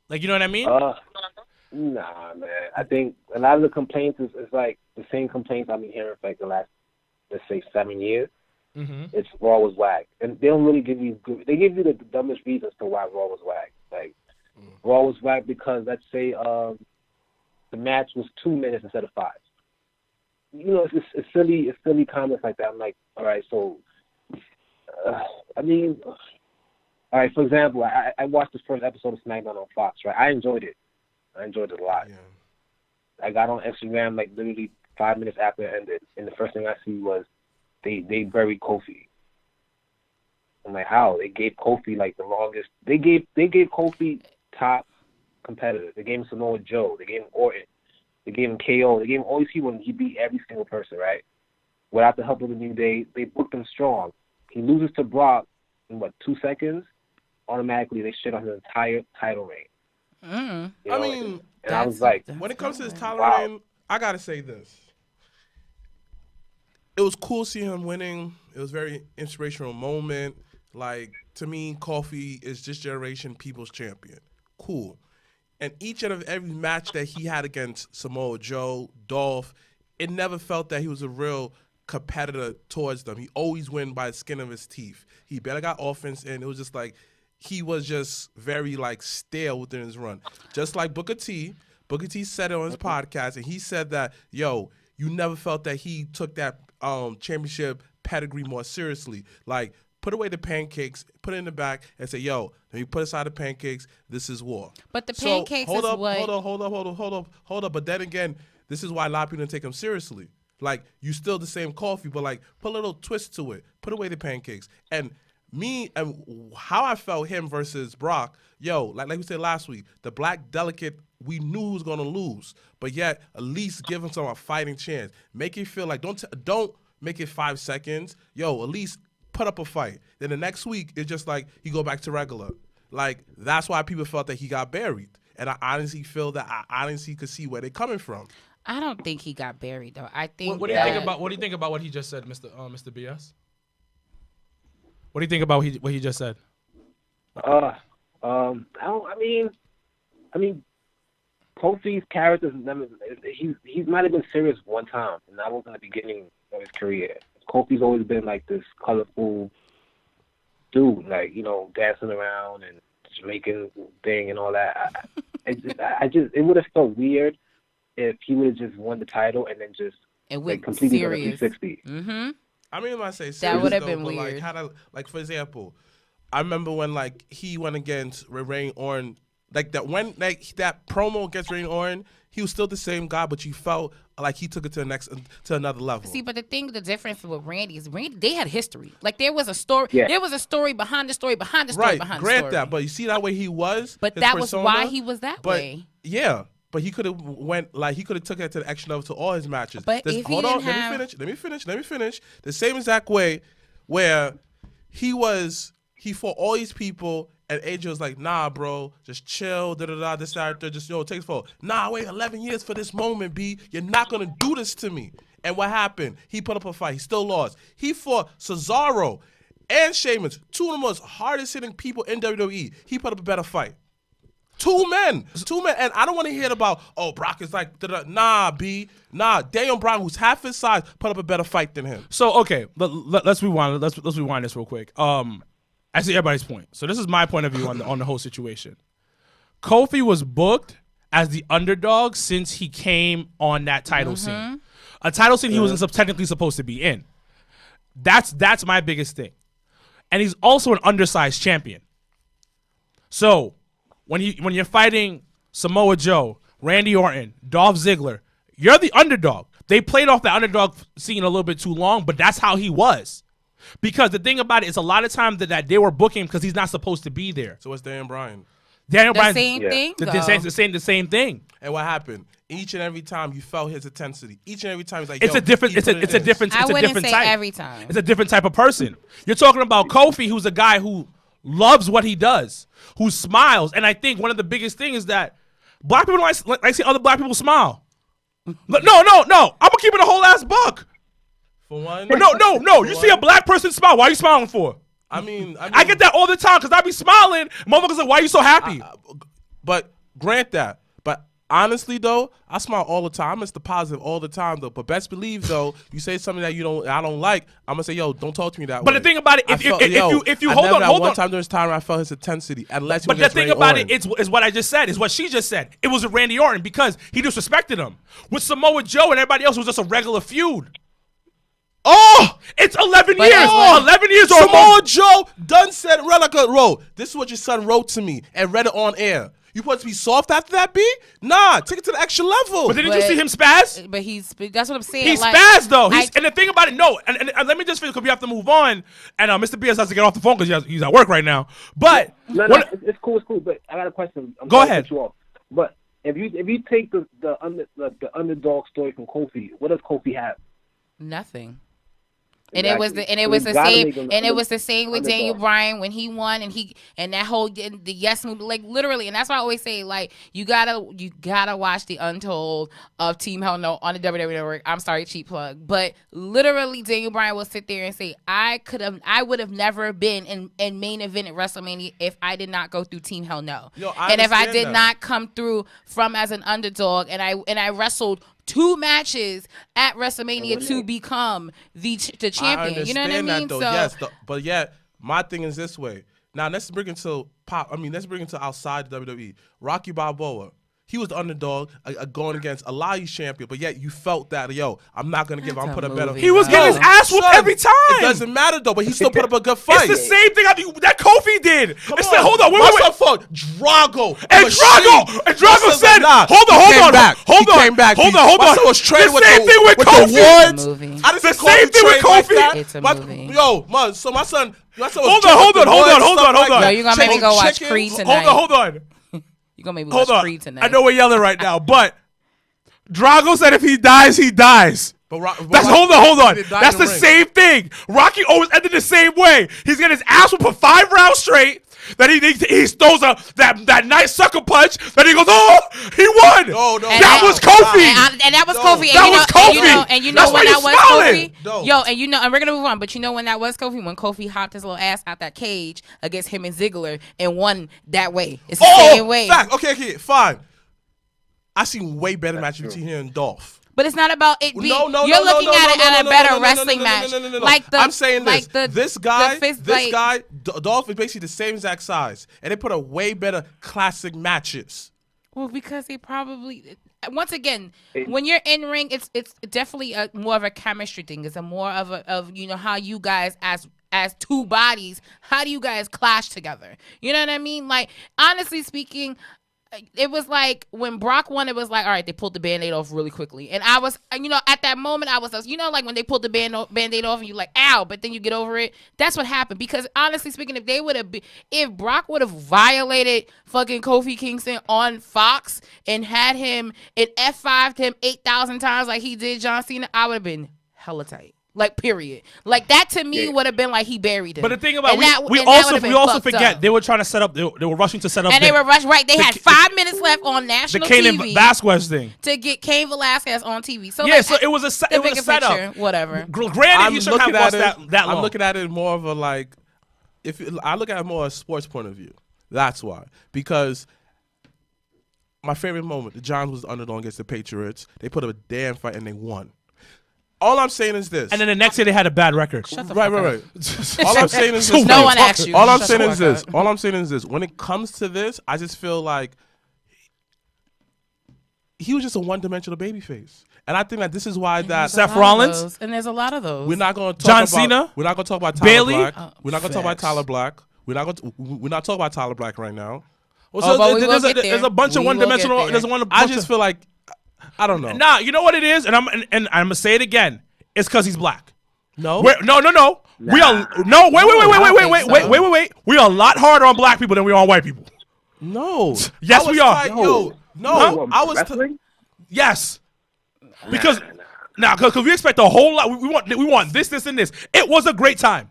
Like, you know what I mean? Nah, man. I think a lot of the complaints is like the same complaints I've been hearing for like the last, let's say, 7 years. Mm-hmm. It's Raw was whack, and they don't really give you good. They give you the dumbest reasons to why Raw was whack. Like Raw was whack because let's say the match was 2 minutes instead of 5. It's silly comments like that. I'm like, all right, so I mean, all right. For example, I watched this first episode of SmackDown on Fox. Right, I enjoyed it. I enjoyed it a lot. Yeah. I got on Instagram like literally 5 minutes after it ended, and the first thing I see was they buried Kofi. I'm like, how? They gave Kofi like the longest. They gave Kofi top competitor. They gave him Samoa Joe. They gave him Orton. They gave him KO. They gave him all these people, and he beat every single person, right? Without the help of the New Day, they booked him strong. He loses to Brock in 2 seconds. Automatically, they shit on his entire title reign. I mean, and I was like, when it comes to his title wow. reign, I gotta say this. It was cool seeing him winning. It was a very inspirational moment. Like, to me, Kofi is this generation people's champion. Cool. And each and every match that he had against Samoa Joe, Dolph, it never felt that he was a real competitor towards them. He always won by the skin of his teeth. He barely got offense, and it was just like he was just very like stale within his run. Just like Booker T. Booker T said it on his podcast, and he said that, you never felt that he took that championship pedigree more seriously. Like, put away the pancakes, put it in the back, and say, let me put aside the pancakes. This is war. But the pancakes hold is up, what? Hold up. But then again, this is why a lot of people don't take him seriously. Like, you still the same Kofi, but like, put a little twist to it. Put away the pancakes. And me and how I felt him versus Brock, like we said last week, the black delicate, we knew who was gonna lose, but yet at least give him a fighting chance. Make it feel like don't make it 5 seconds. At least put up a fight. Then the next week it's just like he go back to regular. Like, that's why people felt that he got buried, and I honestly feel that I honestly could see where they're coming from. I don't think he got buried though. I think. What do you think about what he just said, Mr. BS? What do you think about what he just said? I mean, Kofi's character he's might have been serious one time, and that was in the beginning of his career. Kofi's always been like this colorful dude, like, dancing around and Jamaican thing and all that. It would have felt weird if he would have just won the title and then just completely done a 360. Mm-hmm. I mean, when I say serious, that would have been but weird. like, for example, I remember when like he went against Randy Orton Like that when that promo against Randy Orton, he was still the same guy, but you felt like he took it to another level. See, but the difference with Randy is they had history. Like there was a story. Yeah. There was a story behind the story behind the story Right, behind the grant story. that, but you see that way he was. But his that was persona, why he was that but, way. Yeah, but he could have he could have took it to the extra level to all his matches. But if he hold didn't on, have- let me finish. The same exact way where he fought all these people. And AJ was like, nah, bro, just chill, this character, just, take it forward. Nah, wait 11 years for this moment, B. You're not going to do this to me. And what happened? He put up a fight. He still lost. He fought Cesaro and Sheamus, two of the most hardest-hitting people in WWE. He put up a better fight. Two men. And I don't want to hear about, Brock is like, nah, B. Nah, Daniel Bryan, who's half his size, put up a better fight than him. So, okay, let's rewind. Let's rewind this real quick. I see everybody's point. So this is my point of view on the whole situation. Kofi was booked as the underdog since he came on that title scene. A title scene he wasn't technically supposed to be in. That's my biggest thing. And he's also an undersized champion. So when you're fighting Samoa Joe, Randy Orton, Dolph Ziggler, you're the underdog. They played off the underdog scene a little bit too long, but that's how he was. Because the thing about it is a lot of times that they were booking because he's not supposed to be there. So what's Daniel Bryan? Daniel The Bryan, same thing, though. the same thing. And what happened? Each and every time you felt his intensity. Each and every time he's like, It's a different I wouldn't say type. every time. It's a different type of person. You're talking about Kofi, who's a guy who loves what he does, who smiles. And I think one of the biggest things is that black people don't like see other black people smile. No. I'm gonna keep it a whole ass buck. For one. But no. You see a black person smile. Why are you smiling for? I mean, I get that all the time because I be smiling. Motherfuckers like, why are you so happy? But grant that. But honestly, though, I smile all the time. It's the positive all the time, though. But best believe, though, you say something that I don't like, I'm gonna say, yo, don't talk to me that way. But the thing about it, if you hold on, one time during this time, I felt his intensity. Unless, but the thing about it is what I just said, is what she just said. It was Randy Orton because he disrespected him. With Samoa Joe and everybody else, it was just a regular feud. Oh, it's 11 years. 11 years or Samoa more. Joe done said, Relica wrote, this is what your son wrote to me and read it on air. You supposed to be soft after that, B? Nah, take it to the extra level. But didn't you see him spaz? But that's what I'm saying. He spazzed though. And the thing about it, no, and let me just finish because we have to move on. And Mr. BS has to get off the phone because he's at work right now. But no, it's cool. But I got a question. Go ahead. You off. But if you take the underdog story from Kofi, what does Kofi have? Nothing. Exactly. And it was the same with Daniel Bryan when he won and that whole the yes move, like literally. And that's why I always say, like, you gotta watch the Untold of Team Hell No on the WWE Network. I'm sorry, cheap plug, but literally Daniel Bryan will sit there and say, I would have never been in main event at WrestleMania if I did not go through Team Hell No. And if I did not come through from as an underdog and I wrestled 2 matches at WrestleMania to become the champion. You know what I mean? That, though, yes, but yet my thing is this way. Now let's bring it to outside the WWE. Rocky Balboa. He was the underdog going against a lot of these champions, but yet you felt that, yo, I'm not going to give him put a better. He was getting his ass whooped every time. It doesn't matter, though, but he still put up a good fight. It's the same thing that Kofi did. Hold on, wait. Drago. And Drago said, nah, hold on. He came back. Hold on. Was training the same thing with Kofi. The same thing with Kofi. It's a movie. So my son was hold on. Yo, you're going to make me go watch Creed tonight. Hold on. You're going to make me watch Creed tonight. I know we're yelling right now, but Drago said if he dies, he dies. Hold on. That's the same thing. Rocky always ended the same way. He's getting his ass whooped for 5 rounds straight. Then he throws that nice sucker punch. Then he goes, oh, he won. No. That was Kofi. And that was Kofi. That was Kofi. And you know when that was smiling. Kofi? No. Yo, and we're going to move on. But you know when that was Kofi? When Kofi hopped his little ass out that cage against him and Ziggler and won that way. It's the same way. Fact. Okay, fine. I seen way better matches between him and Dolph. But it's not about it being. You're looking at a better wrestling match. I'm saying this. This guy, the Dolph is basically the same exact size, and they put a way better classic matches. Well, because they probably. Once again, when you're in ring, it's definitely more of a chemistry thing. It's a more of how you guys as 2 bodies, how do you guys clash together? You know what I mean? Like, honestly speaking, it was like when Brock won, it was like, all right, they pulled the Band-Aid off really quickly. And I was, at that moment, I was, like when they pulled the Band-Aid off and you're like, ow, but then you get over it. That's what happened. Because honestly speaking, if Brock would have violated fucking Kofi Kingston on Fox and had him in F5 to him 8,000 times like he did John Cena, I would have been hella tight. Like, period. Like, that to me would have been like he buried him. But the thing about we also forget, they were trying to set up, they were rushing to set up. And they were rushing, right. They had 5 minutes left on national TV. The Cain Velasquez thing. To get Cain Velasquez on TV. So, so it was a setup. Picture, whatever. Granted, he shouldn't have watched that long. I'm looking at it more of a, like, I look at it more a sports point of view. That's why. Because my favorite moment, the Giants was underdog against the Patriots. They put up a damn fight and they won. All I'm saying is this. And then the next year they had a bad record. Right. All I'm saying is this. No one asked you. All I'm saying is this. When it comes to this, I just feel like he was just a one-dimensional babyface. And I think that this is why that Seth Rollins. And there's a lot of those. We're not going to John Cena. We're not going to talk about Tyler Bailey. Black. We're not going to talk about Tyler Black. We're not talking about Tyler Black right now. There's a bunch of one-dimensional. I just feel like I don't know. Nah, you know what it is, and I'm gonna say it again. It's because he's black. No. No. Nah. We are wait. We are a lot harder on black people than we are on white people. No. Yes, we are. No. I was. Yes. Because because we expect a whole lot. We want this, and this. It was a great time.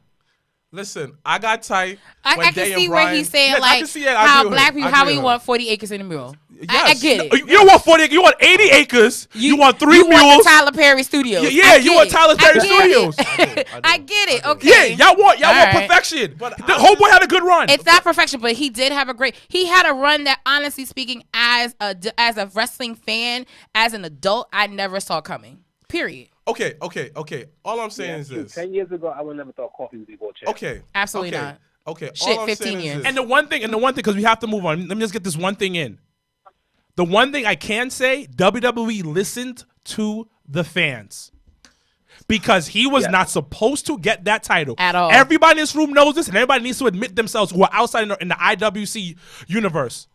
Listen, I got tight. I can see where he's saying how black people, how we want 40 acres in the mural. Yes. I get it. You don't want 40 acres. You want 80 acres. You want 3 mules. You want the Tyler Perry Studios. Yeah, you want Tyler Perry Studios. I get it. Okay. Yeah, y'all want perfection. But the whole boy had a good run. It's not perfection, but he did have he had a run that, honestly speaking, as a wrestling fan, as an adult, I never saw coming. Period. Okay. All I'm saying is this. 10 years ago, I would never thought Kofi would be world champion. Okay. Absolutely not. Okay. Shit, all I'm 15 years. Is and the one thing, because we have to move on. Let me just get this one thing in. The one thing I can say, WWE listened to the fans. Because he was not supposed to get that title. At all. Everybody in this room knows this, and everybody needs to admit themselves who are outside in the IWC universe.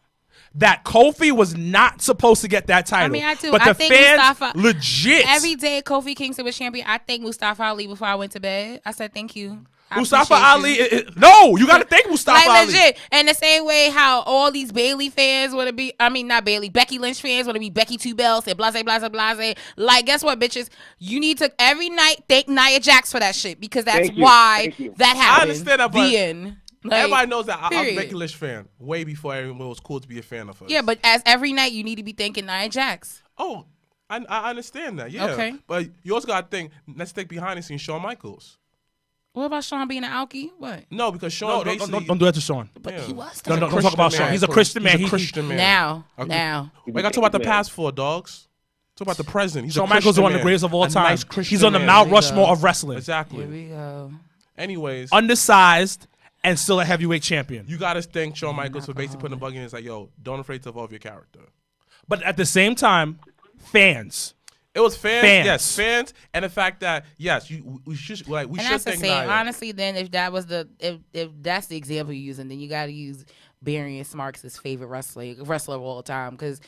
That Kofi was not supposed to get that title. I mean, I do. But I the think fans Mustafa, legit. Every day Kofi Kingston was champion, I thank Mustafa Ali before I went to bed. I said thank you. Mustafa Ali. No, you got to thank Mustafa Ali. Legit. And the same way how all these Bailey fans want to be, not Bailey, Becky Lynch fans want to be Becky Two Bells and blase. Like, guess what, bitches? You need to every night thank Nia Jax for that shit because that's why that happened. I understand that, but everybody knows that I'm a Becky Lynch fan way before everyone was cool to be a fan of her. Yeah, but as every night you need to be thanking Nia Jax. Oh, I understand that. Yeah. Okay. But you also got to think. Let's think behind the scenes. Shawn Michaels. What about Shawn being an alkie? What? No, because Shawn basically... Don't do that to Shawn. But he was... Don't talk about Shawn. He's a Christian man. He's a Christian man. Now. We got to talk about the past for dogs. Talk about the present. Shawn Michaels is one of the greatest of all time. Nice He's on the Mount Rushmore of wrestling. Exactly. Here we go. Anyways. Undersized and still a heavyweight champion. You got to thank Shawn Michaels for basically putting the bug in. It's like, yo, don't afraid to evolve your character. But at the same time, fans... It was fans, yes, fans, and the fact that yes, we should think. Honestly, then if that's the example you're using, then you got to use Barry and Smarks' favorite wrestler of all time, because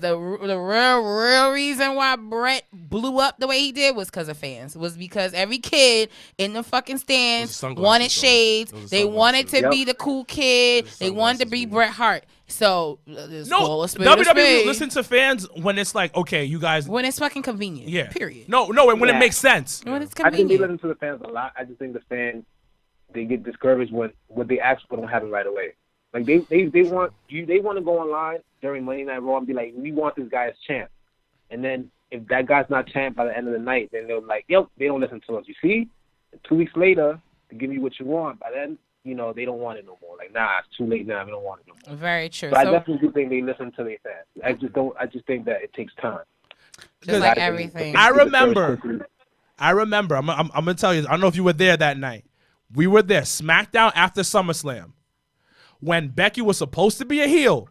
the real reason why Brett blew up the way he did was because of fans. Was because every kid in the fucking stands wanted shades. They wanted to be the cool kid. They wanted to be Bret Hart. So WWE listen to fans when it's like, okay, you guys, when it's fucking convenient. Yeah. Period. No, when it makes sense. When it's convenient. I think they convenient. listen to the fans a lot. I just think the fans, they get discouraged when what they ask for don't happen right away. Like they want to go online during Monday Night Raw and be like, we want this guy as champ. And then if that guy's not champ by the end of the night, then they're like, yep, they don't listen to us. You see, 2 weeks later, to give you what you want, by then, they don't want it no more. Like, nah, it's too late now. We don't want it no more. Very true. So I definitely do think they listen to their fans. I just think that it takes time. Just like everything. I remember. I'm gonna tell you. I don't know if you were there that night. We were there. SmackDown after SummerSlam, when Becky was supposed to be a heel,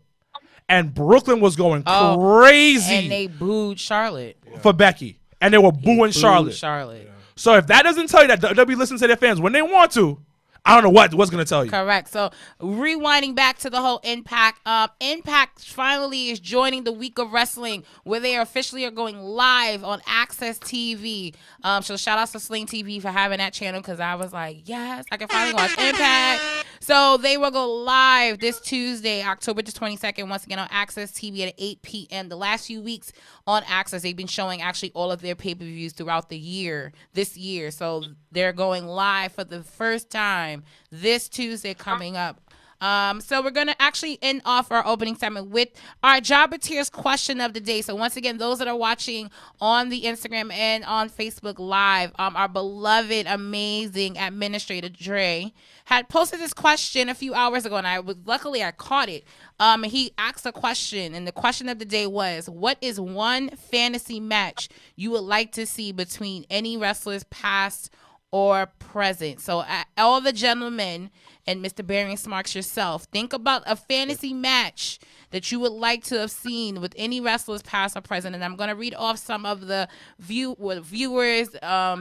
and Brooklyn was going crazy, and they booed Charlotte for Becky, and they were booing Charlotte. Yeah. So if that doesn't tell you that WWE listens to their fans when they want to, I don't know what's gonna tell you. Correct. So rewinding back to the whole Impact. Impact finally is joining the week of wrestling where they officially are going live on Access TV. So shout out to Sling TV for having that channel because I was like, yes, I can finally watch Impact. So they will go live this Tuesday, October the 22nd, once again on Access TV at 8 p.m. The last few weeks on Access, they've been showing actually all of their pay-per-views throughout the year, this year. So they're going live for the first time this Tuesday coming up. So we're going to actually end off our opening segment with our Jobber-Tears question of the day. So once again, those that are watching on the Instagram and on Facebook Live, our beloved, amazing administrator, Dre, had posted this question a few hours ago, and luckily I caught it. And he asked a question, and the question of the day was, what is one fantasy match you would like to see between any wrestlers past or present? So all the gentlemen and Mr. Barry and Smarks yourself, think about a fantasy match that you would like to have seen with any wrestlers past or present. And I'm going to read off some of the viewers,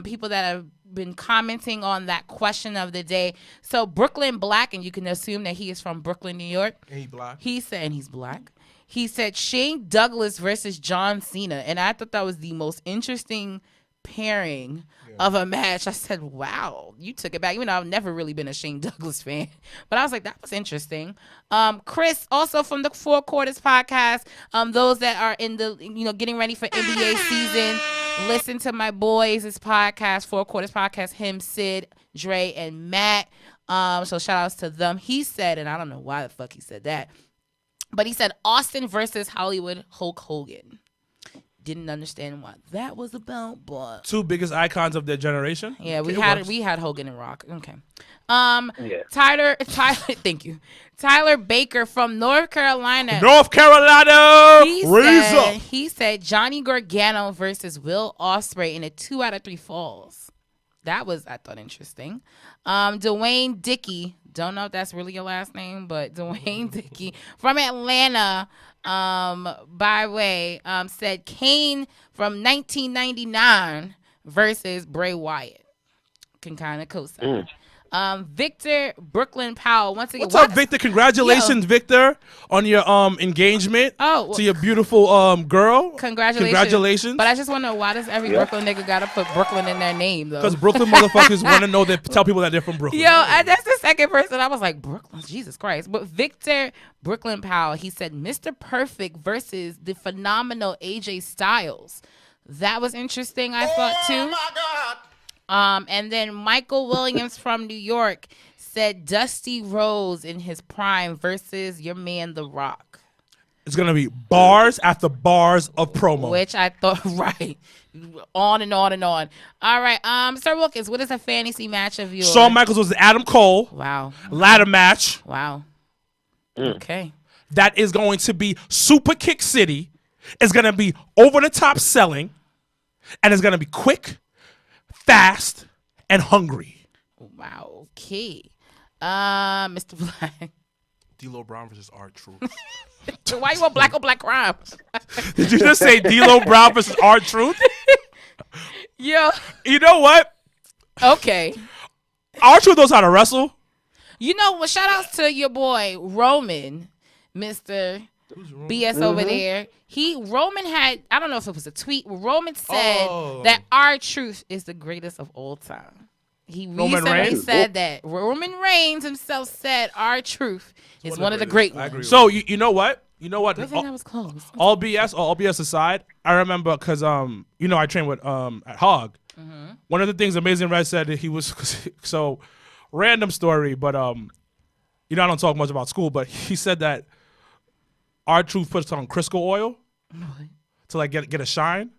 people that have been commenting on that question of the day. So Brooklyn Black, and you can assume that he is from Brooklyn, New York. And he black. He said, and he's black. He said Shane Douglas versus John Cena. And I thought that was the most interesting pairing of a match. I said, wow, you took it back. Even though I've never really been a Shane Douglas fan, but I was like, that was interesting. Chris, also from the Four Quarters podcast, those that are in the, getting ready for NBA season, listen to my boys' podcast, Four Quarters podcast, him, Sid, Dre, and Matt. So shout outs to them. He said, and I don't know why the fuck he said that, but he said Austin versus Hollywood Hulk Hogan. Didn't understand what that was about, but Two biggest icons of their generation. yeah, we had Hogan and Rock. Okay. Yeah. Tyler, thank you. Tyler Baker from North Carolina. North Carolina, He said Johnny Gargano versus Will Ospreay in a 2 out of 3 falls. That was, I thought, interesting. Dwayne Dickey, don't know if that's really your last name, but Dwayne Dickey from Atlanta, by way, said Kane from 1999 versus Bray Wyatt. Can kind of co-sign. Victor Brooklyn Powell, once again. What's up, Victor? Congratulations, Victor, on your engagement to your beautiful girl. Congratulations. But I just want to know, why does every Brooklyn nigga got to put Brooklyn in their name, though? Because Brooklyn motherfuckers want to know, tell people that they're from Brooklyn. Yo, that's the second person. I was like, Brooklyn? Jesus Christ. But Victor Brooklyn Powell, he said Mr. Perfect versus the phenomenal AJ Styles. That was interesting, I thought, too. Oh, my God. And then Michael Williams from New York said Dusty Rhodes in his prime versus your man, The Rock. It's going to be bars after bars of promo. Which I thought, right. On and on and on. All right. Sir Wilkins, what is a fantasy match of yours? Shawn Michaels was Adam Cole. Wow. Ladder match. Wow. Okay. That is going to be Super Kick City. It's going to be over the top selling. And it's going to be quick, fast, and hungry. Wow. Okay. Mr. Black. D'Lo Brown versus R-Truth. Why you want black on black crime? Did you just say D'Lo Brown versus R-Truth? Yo. You know what? Okay. R-Truth knows how to wrestle. You know what? Shout outs to your boy Roman, Mr. BS over there. Roman had, I don't know if it was a tweet. Roman said that R-Truth is the greatest of all time. He recently said that. Roman Reigns himself said R-Truth is one of the great ones. So you know what? You know what? I think that was close. All BS aside, I remember because I trained with at Hog. Mm-hmm. One of the things Amazing Red said that he was so random story, but I don't talk much about school, but he said that R-Truth puts on Crisco oil to like get a shine.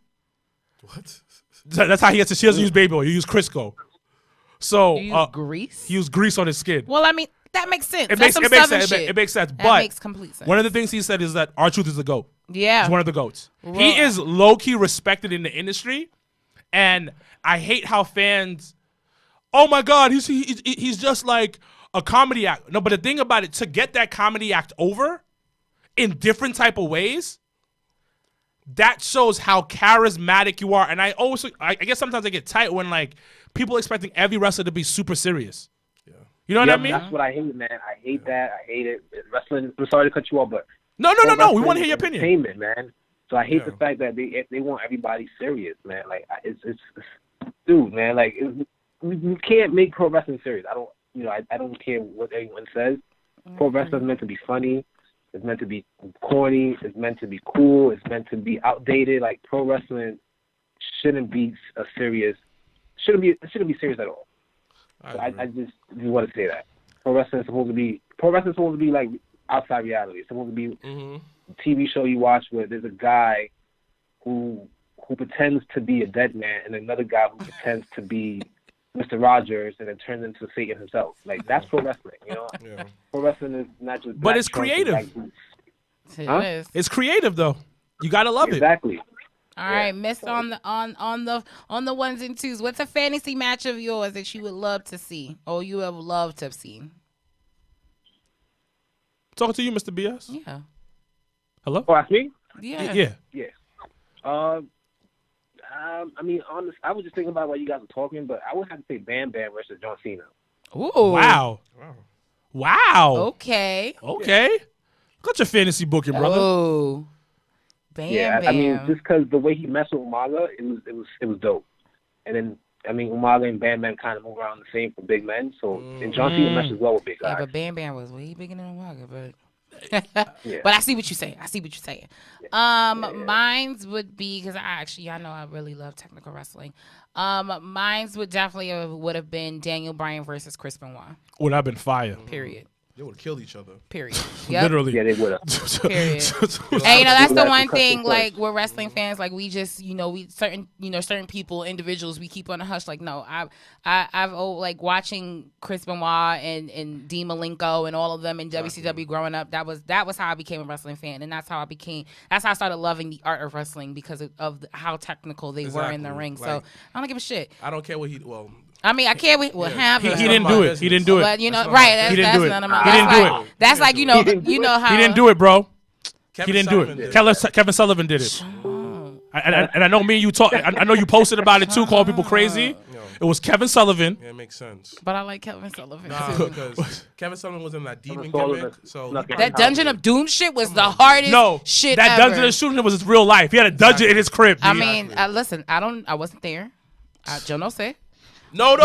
What? That's how he gets it. She doesn't use baby oil. You use Crisco. So you use grease? He used grease on his skin. Well, I mean, that makes sense. It makes sense. That But makes complete sense. One of the things he said is that R-Truth is the GOAT. Yeah. He's one of the GOATs. He is low-key respected in the industry. And I hate how fans, oh my God, he's just like a comedy act. No, but the thing about it, to get that comedy act over in different type of ways, that shows how charismatic you are. And I guess sometimes I get tight when like people expecting every wrestler to be super serious. Yeah. You know what I mean? That's what I hate, man. I hate that. I hate it. Wrestling. I'm sorry to cut you off, but No. We wrestling want to hear is your opinion. entertainment, man. So I hate the fact that they want everybody serious, man. Like it's dude, man. Like you can't make pro wrestling serious. I don't care what anyone says. Pro wrestling is meant to be funny. It's meant to be corny. It's meant to be cool. It's meant to be outdated. Like pro wrestling shouldn't be serious serious at all. So I just want to say that pro wrestling is supposed to be like outside reality. It's supposed to be a TV show you watch where there's a guy who pretends to be a dead man and another guy who pretends to be Mr. Rogers and then turns into Satan himself. Like that's pro wrestling, you know. Yeah. Pro wrestling is not just. But it's creative. It's creative though. You gotta love it. Exactly. All right, Miss on the ones and twos. What's a fantasy match of yours that you would love to see, or you have loved to have seen? Talking to you, Mr. BS. Yeah. Hello. Oh, that's me. Yeah. I mean, honest, I was just thinking about while you guys were talking, but I would have to say Bam Bam versus John Cena. Ooh. Wow. Okay. Got your fantasy booking, brother. Oh. Bam Bam. I mean, just because the way he messed with Umaga, it was dope. And then, I mean, Umaga and Bam Bam kind of move around the same for big men. So, and John Cena meshes well with big guys. Yeah, but Bam Bam was way bigger than Umaga, but. But I see what you're saying. Mine's would be, because I know I really love technical wrestling. Mine's would definitely would have been Daniel Bryan versus Chris Benoit. Would have been fire. Period. They would have killed each other. Period. Yep. Literally. Yeah, they would have. Period. And that's the one thing. Like we're wrestling fans. Like we just, certain people, individuals, we keep on the hush. Like no, I've like watching Chris Benoit and Dean Malenko and all of them in WCW growing up. That was how I became a wrestling fan, and that's how I started loving the art of wrestling because of how technical they were in the ring. So I don't give a shit. I don't care what I mean, I can't wait. Well, he didn't do it. He didn't do it. But right, he didn't do it. None of my. He didn't do it. That's like how he didn't do it, bro. He didn't do it. Kevin Sullivan did it. And I know me and you talk. I know you posted about it too, calling people crazy. It was Kevin Sullivan. Yeah, it makes sense. But I like Kevin Sullivan too. Because Kevin Sullivan was in that demon gimmick. So that Dungeon of Doom shit was the hardest shit that ever. Dungeon of Doom was his real life. He had a dungeon in his crib. I mean, listen, I wasn't there. Yo no sé. No. Do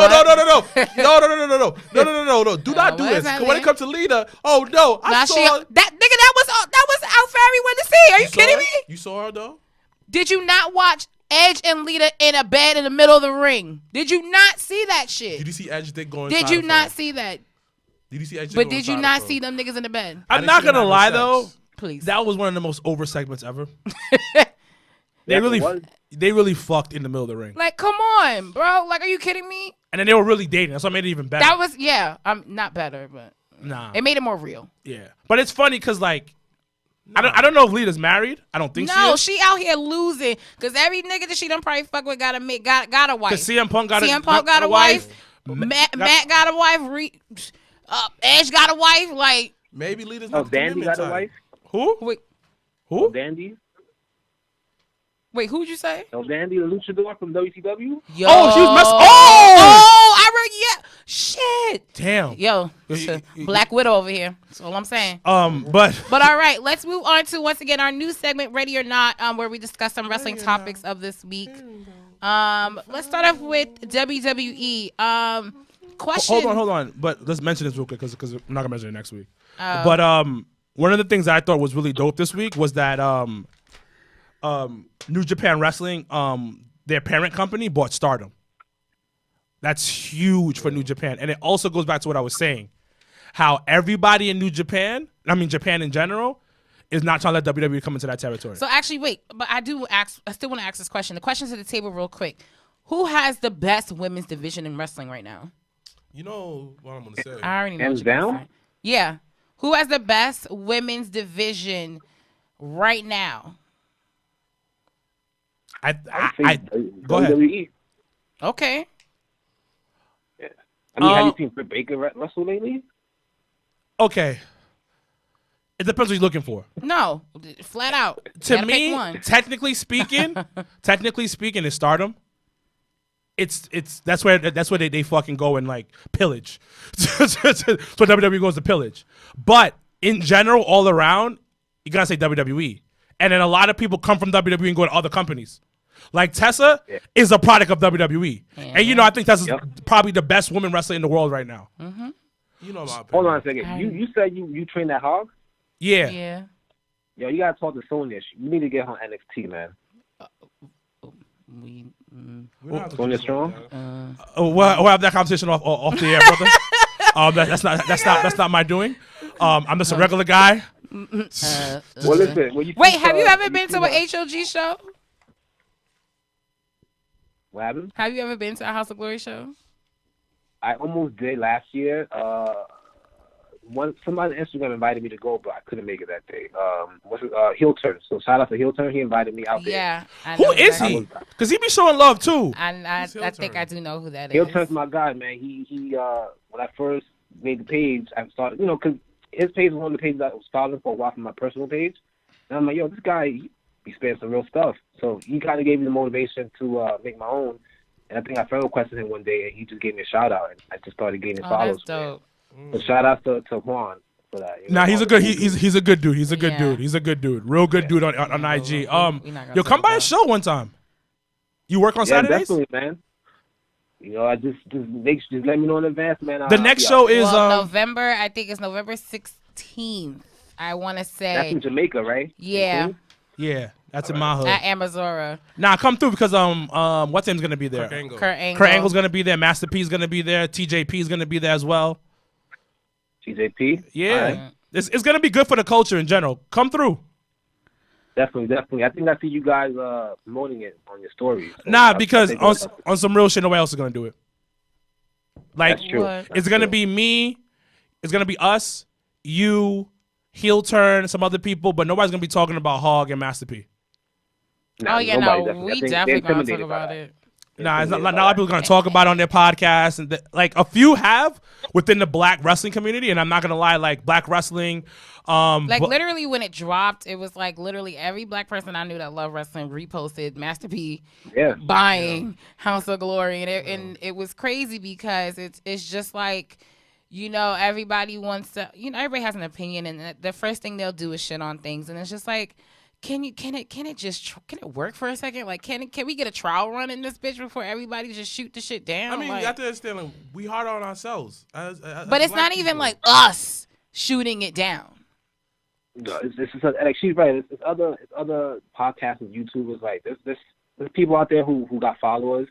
not do this. When it comes to Lita, I saw that nigga. That was out for everyone to see. Are you kidding me? You saw her though. Did you not watch Edge and Lita in a bed in the middle of the ring? Did you not see that shit? Did you see Edge dick going? Did you not see that? Did you see Edge? But did you not see them niggas in the bed? I'm not gonna lie though. Please. That was one of the most over segments ever. They really fucked in the middle of the ring. Like, come on, bro. Like, are you kidding me? And then they were really dating. That's what made it even better. That was, not better, but nah. It made it more real. Yeah. But it's funny because, like, I don't know if Lita's married. I don't think so. No, she out here losing because every nigga that she done probably fuck with got a wife. Because CM Punk got a wife. Matt got a wife. Edge got a wife. Like, maybe Lita's not the Dandy got a wife. Who? Wait. Who? Dandy. Wait, who'd you say? El Dandy, the luchador from WCW. Yo. Oh, she was messing. I read. Yeah. Shit. Damn. Yo, Black Widow over here. That's all I'm saying. But all right, let's move on to once again our new segment, Ready or Not, where we discuss some wrestling topics of this week. Let's start off with WWE. Question. Hold on. But let's mention this real quick because I'm not gonna mention it next week. But one of the things I thought was really dope this week was that New Japan Wrestling, their parent company, bought Stardom. That's huge for New Japan. And it also goes back to what I was saying, how everybody in New Japan, Japan in general, is not trying to let WWE come into that territory. So actually, wait, but I still want to ask this question. The question to the table real quick. Who has the best women's division in wrestling right now? You know what I'm going to say. I already know. Hands down? Yeah. Who has the best women's division right now? I go ahead. WWE. Okay. Yeah. Have you seen Britt Baker wrestle lately? Okay. It depends what you're looking for. No, flat out. To me, technically speaking, it's Stardom. that's where they fucking go and like pillage. So WWE goes to pillage. But in general, all around, you gotta say WWE. And then a lot of people come from WWE and go to other companies. Like Tessa is a product of WWE. And I think Tessa's probably the best woman wrestler in the world right now. Mm-hmm. You know my opinion. Hold on a second. You said you trained that hog? Yeah. Yeah. Yo, you gotta talk to Sonya. You need to get her on NXT, man. Sonya Strong. We'll have that conversation off the air, brother. That's not my doing. I'm just a regular guy. Well, listen. Wait, have you ever been to an HOG show? What happened? Have you ever been to a House of Glory show? I almost did last year. Somebody on Instagram invited me to go, but I couldn't make it that day. Heel Turn. So shout out to Heel Turn. He invited me out there. Yeah. Who is he? Because he be showing love too. I think I do know who that is. Heel Turn's my guy, man. He when I first made the page, I started, because his page was one of the pages I was following for a while from my personal page. And I'm like, yo, this guy, he spends some real stuff. So he kind of gave me the motivation to make my own. And I think I friend requested him one day, and he just gave me a shout out, and I just started gaining followers. That's dope. So shout out to Juan for that. Nah, he's a good dude. He's a good dude. He's a good dude. Real good dude on IG. Yo, come by a show one time. You work on Saturdays? Definitely, man. I just let me know in advance, man. The next show is November. I think it's November 16th. I want to say that's in Jamaica, right? Yeah. 16th? Yeah, that's in my hood. At Amazora. Nah, come through because what's name's gonna be there? Kurt Angle's gonna be there. Master P's gonna be there. TJP's gonna be there as well. TJP? Yeah. Right. It's gonna be good for the culture in general. Come through. Definitely. I think I see you guys promoting it on your stories. So nah, because on some real shit, nobody else is gonna do it. Like, that's true. It's gonna be me. It's gonna be us, you, Heel Turn, some other people, but nobody's gonna be talking about Hog and Master P. Nah, we definitely gonna talk about it. Nah, it's not a lot of people gonna talk about it on their podcast, and like a few have within the Black wrestling community. And I'm not gonna lie, like Black wrestling, literally when it dropped, it was like literally every Black person I knew that loved wrestling reposted Master P buying House of Glory, and it was crazy because it's just like, everybody wants to, everybody has an opinion, and the first thing they'll do is shit on things, and it's just like, Can it work for a second? Like, can we get a trial run in this bitch before everybody just shoot the shit down? I mean, you have to understand, like, we hard on ourselves. But it's not even like us shooting it down. No, like she's right. It's other podcasts and YouTubers. Like, there's people out there who got followers.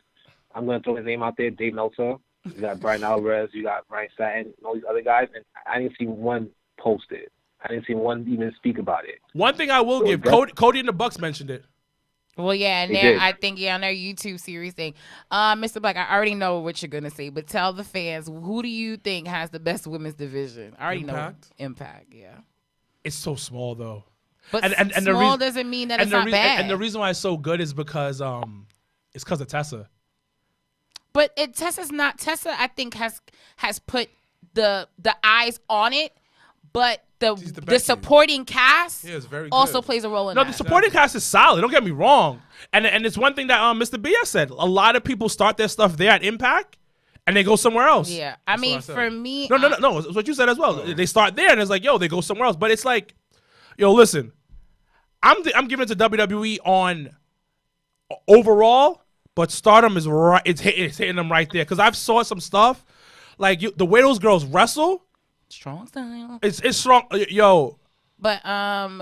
I'm gonna throw his name out there. Dave Meltzer. You got Brian Alvarez. You got Ryan Satin. And all these other guys. And I didn't see one post it. I didn't see one even speak about it. One thing I will give, Cody and the Bucks mentioned it. Well, yeah, and then I think on their YouTube series thing, Mr. Black, I already know what you're gonna say, but tell the fans, who do you think has the best women's division? I already know Impact. Yeah, it's so small though. But and small doesn't mean that it's not bad. And the reason why it's so good is because it's because of Tessa. But Tessa, I think has put the eyes on it, but the supporting cast also plays a role in that. No, the supporting cast is solid. Don't get me wrong. And it's one thing that Mr. BS said. A lot of people start their stuff there at Impact, and they go somewhere else. Yeah, I mean, for me, no. It's what you said as well. They start there, and it's like, yo, they go somewhere else. But it's like, yo, listen, I'm giving it to WWE on overall, but Stardom is right. It's hitting them right there because I've saw some stuff like the way those girls wrestle. Strong style. It's strong, yo. But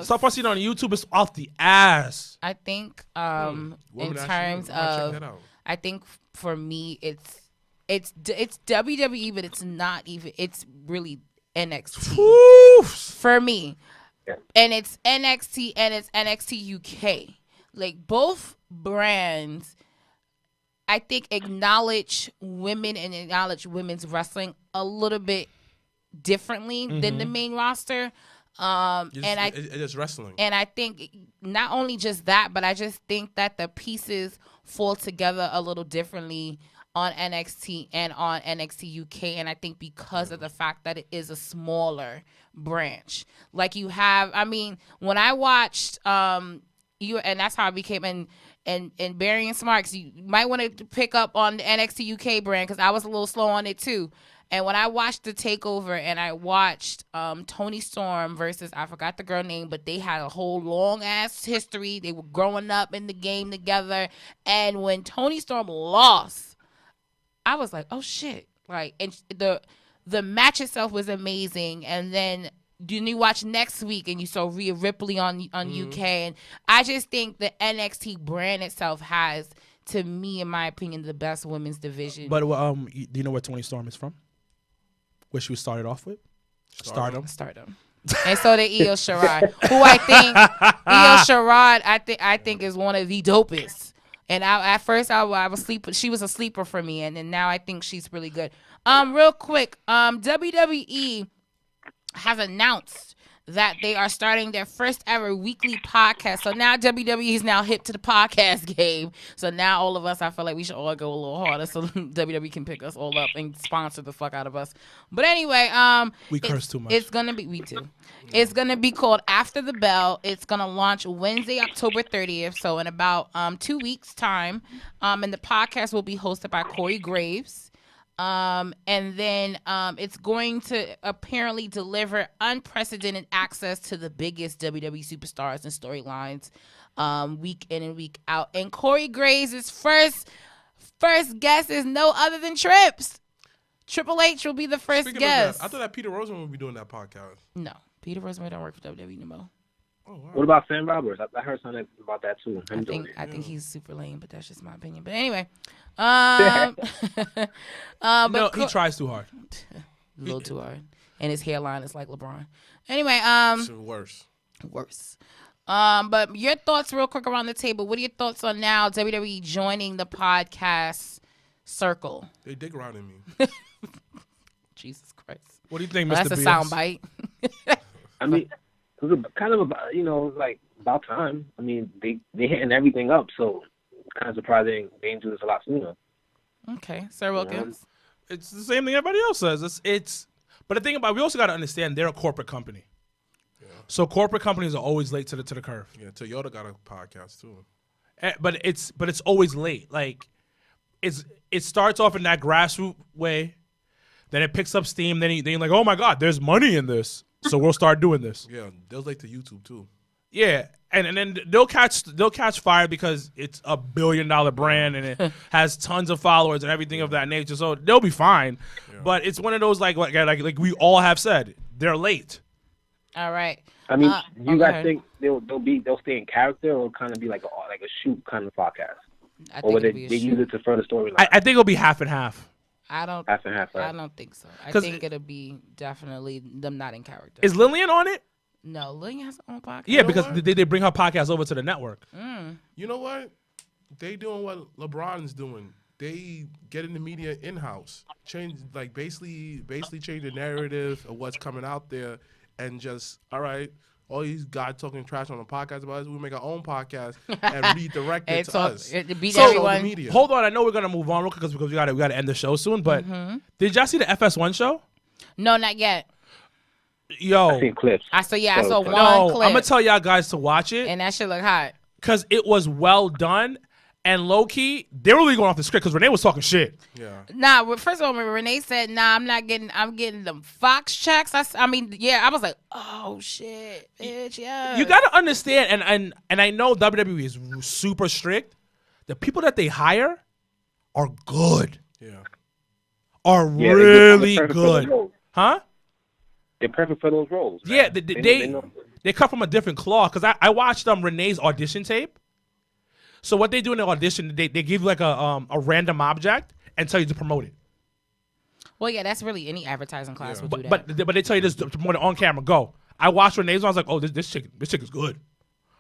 stuff I seen on YouTube is off the ass. I think in terms of, I think for me it's WWE, but it's not even. It's really NXT for me, and it's NXT and it's NXT UK. Like both brands, I think acknowledge women and acknowledge women's wrestling a little bit differently than the main roster. It's wrestling. And I think not only just that, but I just think that the pieces fall together a little differently on NXT and on NXT UK. And I think because of the fact that it is a smaller branch. Like you have, I mean, when I watched and that's how I became and Barry and Smarks. You might want to pick up on the NXT UK brand because I was a little slow on it too. And when I watched the takeover and I watched Toni Storm versus, I forgot the girl name, but they had a whole long ass history. They were growing up in the game together. And when Toni Storm lost, I was like, oh shit. Like, and the match itself was amazing. And then you watch next week and you saw Rhea Ripley on UK. And I just think the NXT brand itself has, to me, in my opinion, the best women's division. But do you know where Toni Storm is from? Where she was started off with? Stardom. And so did Io Shirai, who I think Io Shirai, I think is one of the dopest. And at first I was sleeper. She was a sleeper for me, and then now I think she's really good. Real quick, WWE has announced that they are starting their first ever weekly podcast. So now WWE is now hip to the podcast game. So now all of us, I feel like we should all go a little harder so WWE can pick us all up and sponsor the fuck out of us. But anyway, we curse too much. It's gonna be we too. It's gonna be called After the Bell. It's gonna launch Wednesday, October 30th. So in about 2 weeks time. And the podcast will be hosted by Corey Graves. And then it's going to apparently deliver unprecedented access to the biggest WWE superstars and storylines week in and week out. And Corey Graves' first guest is no other than Trips. Triple H will be the first Speaking guest. Of that, I thought that Peter Rosen would be doing that podcast. No, Peter Rosen don't work for WWE no more. Oh, wow. What about Sam Roberts? I heard something about that too. I think he's super lame, but that's just my opinion. But anyway, but no, he tries too hard. A little too hard, and his hairline is like LeBron. Anyway, It's worse. But your thoughts, real quick, around the table. What are your thoughts on now WWE joining the podcast circle? They dig around in me. Jesus Christ! What do you think, Well, Mr. that's a Beals? soundbite. I mean, it was kind of about, like about time. I mean, they hitting everything up, so kind of surprised they didn't do this a lot sooner. Okay, Sir Wilkins. It's the same thing everybody else says. It's but the thing about, we also got to understand they're a corporate company. Yeah. So corporate companies are always late to the curve. Yeah, Toyota got a podcast too. But it's always late. Like it starts off in that grassroots way, then it picks up steam. Then you're like, oh my God, there's money in this, so we'll start doing this. Yeah, they're late to YouTube too. Yeah, and then they'll catch fire because it's a $1 billion brand and it has tons of followers and everything of that nature. So they'll be fine. Yeah. But it's one of those like we all have said, they're late. All right. I mean, you guys think they'll stay in character or kind of be like a shoot kind of podcast, or would they use it to further storyline? I think it'll be half and half. Half and half. Right? I don't think so. I think it'll be definitely them not in character. Is Lillian on it? No, Lillian has her own podcast. Yeah, because they bring her podcast over to the network. You know what? They doing what LeBron's doing. They get in the media in-house, basically change the narrative of what's coming out there, and just, all right, all these guys talking trash on the podcast about us, we make our own podcast and redirect it to us. Everyone. Media. Hold on, I know we're gonna move on real quick because we gotta end the show soon. But did y'all see the FS1 show? No, not yet. Yo, I seen clips. I saw one clip. I'm gonna tell y'all guys to watch it, and that shit look hot because it was well done. And low key, they were really going off the script because Renee was talking shit. Yeah. Nah, first of all, when Renee said, "Nah, I'm getting them Fox checks." I was like, "Oh shit, bitch, yeah." You gotta understand, and I know WWE is super strict. The people that they hire are good. Yeah. Are really good, huh? They're perfect for those roles. Man. Yeah, they cut from a different cloth. Because I watched Renee's audition tape. So what they do in the audition, they give you like a random object and tell you to promote it. Well, yeah, that's really any advertising class would do that. But they tell you this to promote it on camera. Go. I watched Renee's. I was like, oh, this chick is good.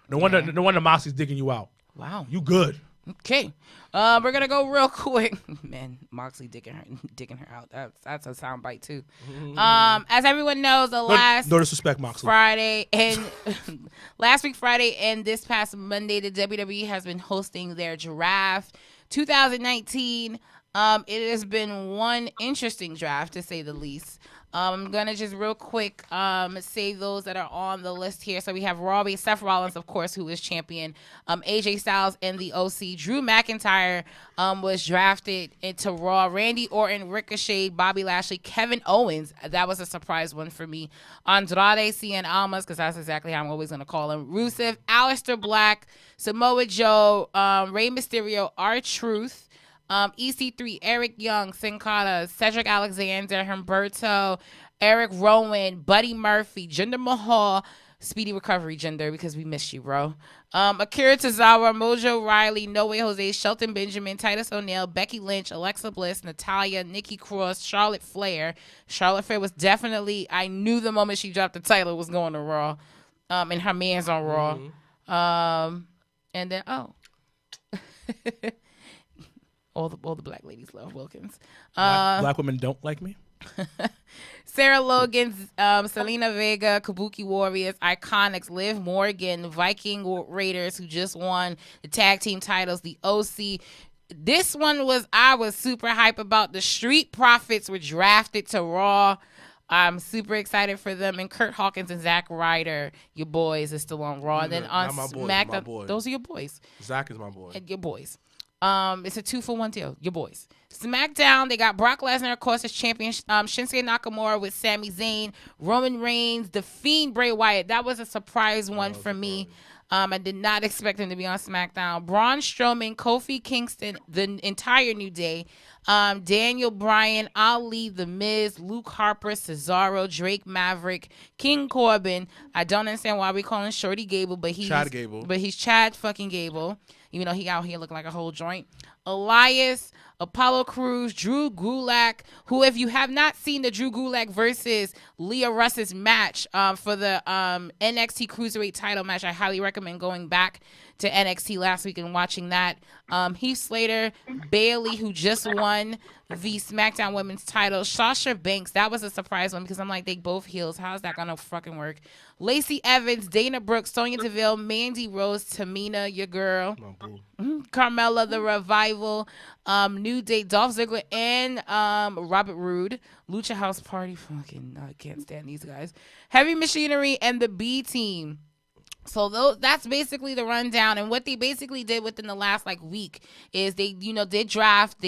No wonder Moxie's digging you out. Wow, you good. Okay, we're gonna go real quick. Man, Moxley digging her out. That's a soundbite too. As everyone knows, no disrespect, Moxley. Friday and last week Friday and this past Monday, the WWE has been hosting their draft 2019. It has been one interesting draft to say the least. I'm gonna just real quick say those that are on the list here. So we have Seth Rollins, of course, who is champion. AJ Styles in the OC. Drew McIntyre was drafted into Raw. Randy Orton, Ricochet, Bobby Lashley, Kevin Owens. That was a surprise one for me. Andrade Cien Almas, because that's exactly how I'm always gonna call him. Rusev, Aleister Black, Samoa Joe, Rey Mysterio, R-Truth. EC3, Eric Young, Sin Cara, Cedric Alexander, Humberto, Eric Rowan, Buddy Murphy, Jinder Mahal, speedy recovery, Jinder, because we missed you, bro. Akira Tozawa, Mojo Riley, No Way Jose, Shelton Benjamin, Titus O'Neil, Becky Lynch, Alexa Bliss, Natalia, Nikki Cross, Charlotte Flair. Charlotte Flair was definitely, I knew the moment she dropped the title was going to Raw. And her man's on Raw. And then, all the black ladies love Wilkins. Black women don't like me. Sarah Logan, Selena Vega, Kabuki Warriors, Iconics, Liv Morgan, Viking Raiders, who just won the tag team titles, the OC. This one I was super hype about. The Street Profits were drafted to Raw. I'm super excited for them. And Kurt Hawkins and Zack Ryder, your boys, is still on Raw. And then on SmackDown, those are your boys. Zach is my boy. And your boys. It's a 2-for-1 deal. Your boys. SmackDown, they got Brock Lesnar, of course, as champion. Shinsuke Nakamura with Sami Zayn. Roman Reigns, The Fiend, Bray Wyatt. That was a surprise one for me. I did not expect him to be on SmackDown. Braun Strowman, Kofi Kingston, the entire New Day. Daniel Bryan, Ali, The Miz, Luke Harper, Cesaro, Drake Maverick, King Corbin. I don't understand why we call him Shorty Gable, but he's Chad Gable. But he's Chad fucking Gable. Even though he out here looking like a whole joint. Elias, Apollo Crews, Drew Gulak, who, if you have not seen the Drew Gulak versus Leah Russ's match for the NXT Cruiserweight title match, I highly recommend going back to NXT last week and watching that. Heath Slater, Bayley, who just won the SmackDown Women's title. Sasha Banks, that was a surprise one because I'm like, they both heels. How's that going to fucking work? Lacey Evans, Dana Brooks, Sonya Deville, Mandy Rose, Tamina, your girl. Carmella, The Revival, New Day, Dolph Ziggler, and Robert Roode. Lucha House Party, fucking, I can't stand these guys. Heavy Machinery, and the B Team. So that's basically the rundown. And what they basically did within the last week is they, did draft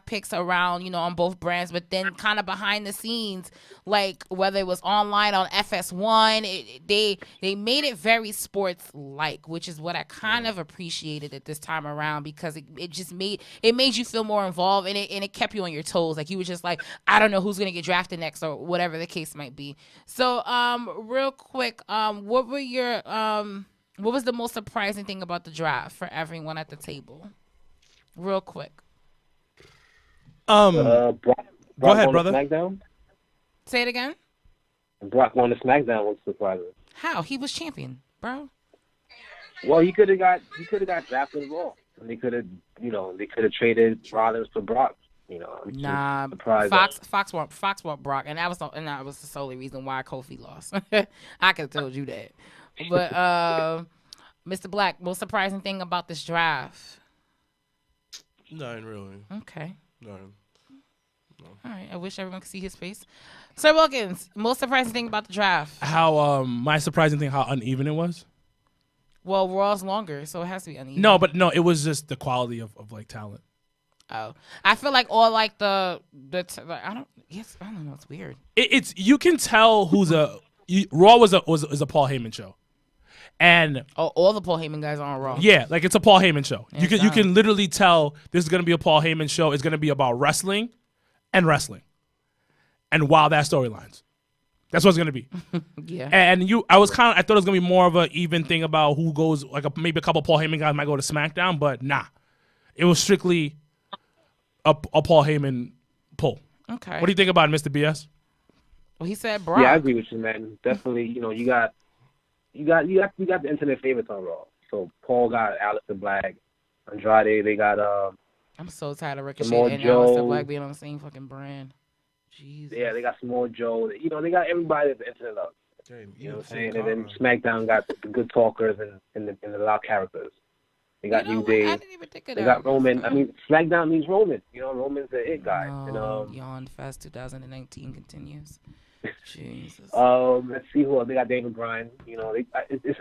picks around, on both brands, but then kind of behind the scenes, whether it was online on FS1, they made it very sports-like, which is what I kind of appreciated at this time around because it just made you feel more involved and it kept you on your toes. Like you were just like, I don't know who's gonna get drafted next or whatever the case might be. So real quick, what was the most surprising thing about the draft for everyone at the table? Real quick. Brock go ahead, brother. SmackDown? Say it again. Brock won the SmackDown was surprising. How? He was champion, bro. Well, he could have got drafted as well. And they could have traded Rollins for Brock. Nah, Fox want Brock, and that was the solely reason why Kofi lost. I could have told you that. But Mr. Black, most surprising thing about this draft? Nothing really. Okay. Nothing. No. All right. I wish everyone could see his face. Sir Wilkins, most surprising thing about the draft? How my surprising thing, how uneven it was. Well, Raw's longer, so it has to be uneven. No, it was just the quality of talent. Oh, I feel like all I don't know. It's weird. It's you can tell who's Raw was a Paul Heyman show, and all the Paul Heyman guys are on Raw. Yeah, it's a Paul Heyman show. Yeah, you can literally tell this is gonna be a Paul Heyman show. It's gonna be about wrestling, and wild ass storylines. That's what it's gonna be. Yeah. And I thought it was gonna be more of an even thing about who goes maybe a couple Paul Heyman guys might go to SmackDown, but nah, it was strictly a Paul Heyman pull. Okay. What do you think about it, Mr. BS? Well, he said Brock. Yeah, I agree with you, man. Definitely, you got the internet favorites on Raw. So Paul got Aleister Black, Andrade. They got I'm so tired of Ricochet and Aleister Black being on the same fucking brand. Jesus. Yeah, they got Samoa Joe. They got everybody that the internet loves. You know what I'm saying? And then SmackDown got the good talkers and the loud characters. They got New I Day. didn't even think of They that. got Roman. I mean, SmackDown means Roman. You know, Roman's the it guy. Yawn Fest 2019 continues. Jesus. Let's see who else. They got David Bryan. You know,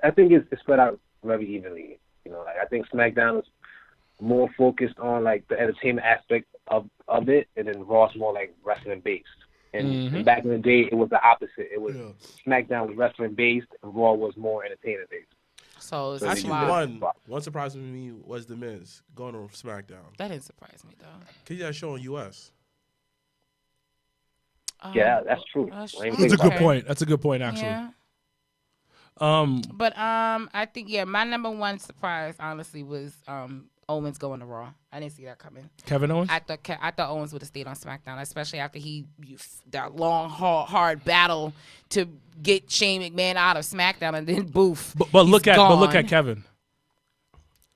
I think it's spread out very evenly. You know, like, I think SmackDown is more focused on like the entertainment aspect of it, and then Raw's more like wrestling based. And back in the day, it was the opposite. It was SmackDown was wrestling based, and Raw was more entertainment based. So it's Actually, wild. one surprise to me was The Miz going on SmackDown. That didn't surprise me though. Cause he had a show in US. Yeah, that's true. That's a good point. That's a good point, actually. Yeah. I think my number one surprise honestly was Owens going to Raw. I didn't see that coming. Kevin Owens? I thought Owens would have stayed on SmackDown, especially after that long, hard battle to get Shane McMahon out of SmackDown, and then boof. But look at Kevin.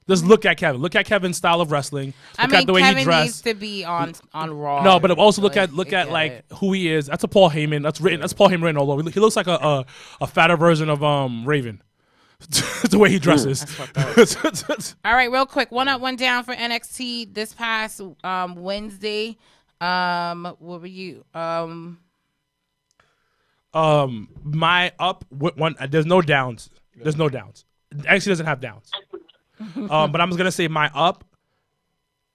Just look at Kevin. Look at Kevin's style of wrestling. Look at the way Kevin he dressed. needs to be on Raw. No, but also look at like who he is. That's a Paul Heyman. That's Paul Heyman written all over. He looks like a fatter version of Raven. The way he dresses. That's fucked up. All right, real quick. 1 up, 1 down for NXT this past Wednesday. What were you? My up one. There's no downs. There's no downs. NXT doesn't have downs. But I'm just gonna say my up.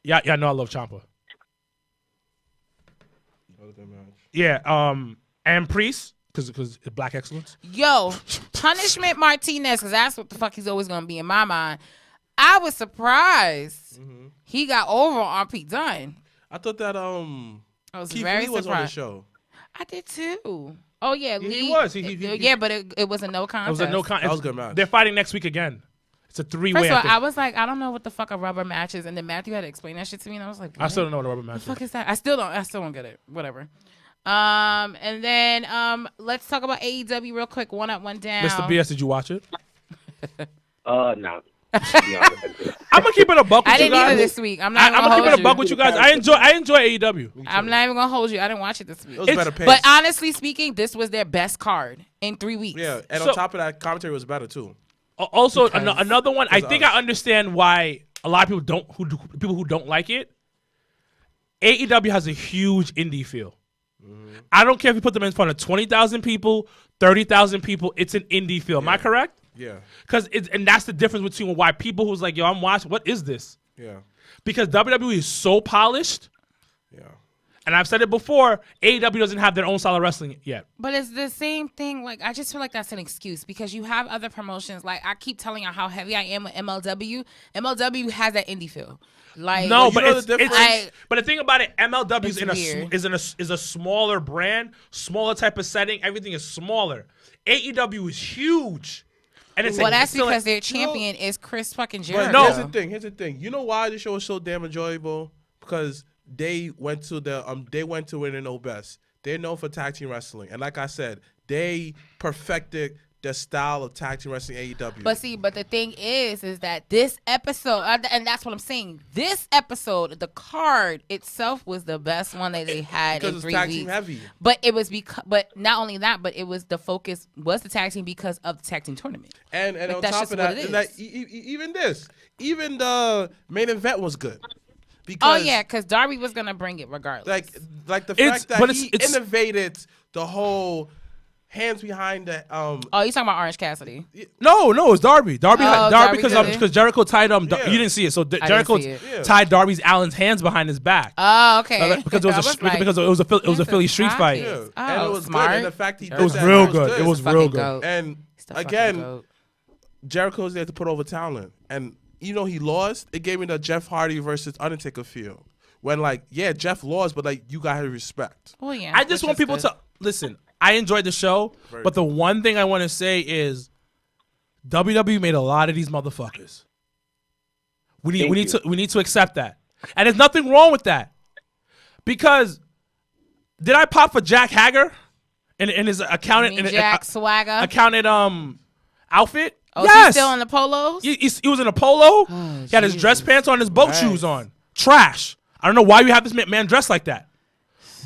Yeah, no, I love Ciampa. Yeah, and Priest because Black Excellence. Yo, Punishment Martinez, because that's what the fuck he's always gonna be in my mind. I was surprised he got over on Pete Dunne. I thought that I was Keith very Lee was surprised. on the show. I did too. Oh yeah, Lee. He was. Yeah, but it was a no contest. It was a no contest. That was a good match. They're fighting next week again. It's a 3-way. First of all, I was like, I don't know what the fuck a rubber match is, and then Matthew had to explain that shit to me, and I was like, what? I still don't know what a rubber match the fuck is that? I still don't get it. Whatever. And then let's talk about AEW real quick. 1 up, 1 down. Mr. BS, did you watch it? No. I'm gonna keep it a buck with I you didn't guys. either this week. I'm not. I'm gonna keep it a buck with you guys. I enjoy AEW. I'm not even gonna hold you. I didn't watch it this week. It was better pace. But honestly speaking, this was their best card in 3 weeks. Yeah, and So- on top of that, commentary was better too. Also, Because- another one. I think us. I understand why a lot of people who don't like it. AEW has a huge indie feel. I don't care if you put them in front of 20,000 people, 30,000 people. It's an indie feel. Am I correct? Yeah, And that's the difference between why people who's like, yo, I'm watching. What is this? yeah, Because WWE is so polished, yeah. and I've said it before. AEW doesn't have their own style of wrestling yet. But it's the same thing. Like, I just feel like that's an excuse because you have other promotions. Like, I keep telling you how heavy I am with MLW. MLW has that indie feel. Like, No, you but know it's, the difference? it's but the thing about it, MLW It's is a smaller brand, smaller type of setting. Everything is smaller. AEW is huge, and it's well, that's it's still because like- their champion is Chris fucking But Jericho. No. here's the thing. You know why the show was so damn enjoyable? Because they went to it and know best. They're known for tag team wrestling, and like I said, they perfected the style of tag team wrestling AEW. But the thing is that this episode, and that's what I'm saying. This episode, the card itself was the best one that they had because in it's 3 tag weeks. team heavy. But it was but not only that, but it was the focus was the tag team because of the tag team tournament. And Like, on that's top just of what that, it and that is. even the main event was good. Because Oh yeah, because Darby was gonna bring it regardless. like the It's- fact that but he it's- innovated the whole hands behind the oh, you talking about Orange Cassidy? No, it's Darby. Darby Darby because did it? because Jericho tied Yeah. you didn't see it, so didn't Jericho see it. Yeah. tied Darby's Allen's hands behind his back. Oh, okay. Because it was a Philly street fight. Yeah. Oh, and it was smart. good. And the fact he It was did that, real that good. It was Fucking real good. goat. And He's the fucking again, goat. Jericho's there to put over talent. And he lost. It gave me the Jeff Hardy versus Undertaker feel. When Jeff lost, but you got his respect. Oh yeah. I just which want is people good. to listen. I enjoyed the show, but the one thing I want to say is WWE made a lot of these motherfuckers. We need to accept that, and there's nothing wrong with that. Because did I pop for Jack Hager in his accountant You mean Jack Swagger? accountant outfit? Oh, yes, he's still in the polos? he was in a polo. Oh, He had his dress Jesus pants on, his boat Christ. shoes on. Trash. I don't know why you have this man dressed like that.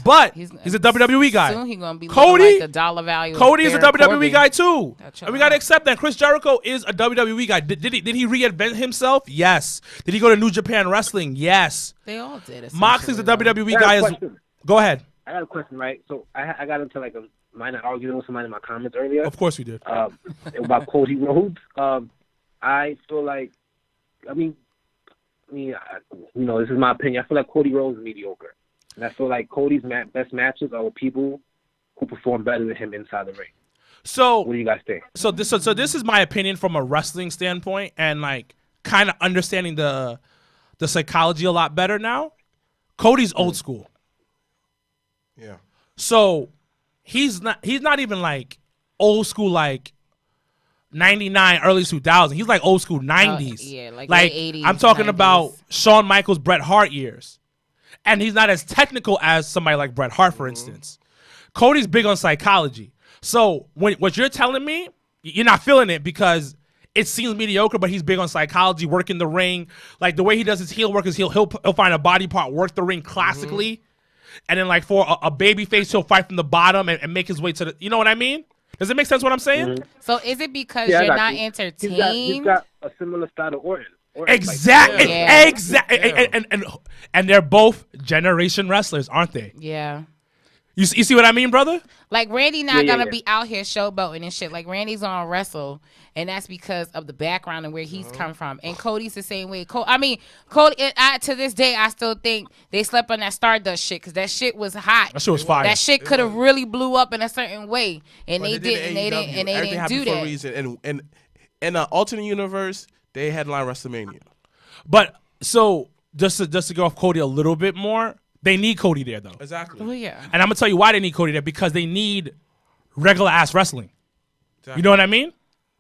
But he's a WWE guy. Soon he's gonna be Cody, like the dollar value. Cody is a Baron WWE Corbin. guy too, That's and we gotta right. accept that. Chris Jericho is a WWE guy. Did he reinvent himself? Yes. Did he go to New Japan Wrestling? Yes. They all did. Moxley's a WWE I got guy. a question. Go ahead. I got a question, right? So I got into like a minor argument with somebody in my comments earlier. Of course we did. About Cody Rhodes. I feel like, this is my opinion. I feel like Cody Rhodes is mediocre, and I feel like Cody's best matches are with people who perform better than him inside the ring. So What do you guys think? So this is my opinion from a wrestling standpoint, and like kind of understanding the psychology a lot better now. Cody's old school. Yeah. So he's not even like old school like 99 early 2000. He's like old school 90s. Yeah, like late 80s, I'm talking 90s. about Shawn Michaels, Bret Hart years. And he's not as technical as somebody like Bret Hart, for instance. Cody's big on psychology. So what you're telling me, you're not feeling it because it seems mediocre, but he's big on psychology, working the ring. Like the way he does his heel work is he'll find a body part, work the ring classically. And then like for a baby face, he'll fight from the bottom and make his way to the, you know what I mean? Does it make sense what I'm saying? So is it because Yeah, I you're got not you. entertained? He's got a similar style to Orton. Exactly. Yeah. Exactly. And they're both generation wrestlers, aren't they? Yeah. You see what I mean, brother? Like Randy not Yeah, gonna yeah. be out here showboating and shit. Like Randy's gonna wrestle, and that's because of the background and where he's come from. And Cody's the same way. Cody. To this day, I still think they slept on that Stardust shit because that shit was hot. That shit was fire. That shit could have really blew up in a certain way, and But they didn't. They didn't. And they Everything didn't do happened for a that. reason. And in an alternate universe, they headline WrestleMania. But so just to go off Cody a little bit more, they need Cody there though. Exactly. Well, yeah. And I'm gonna tell you why they need Cody there, because they need regular ass wrestling. You know what I mean?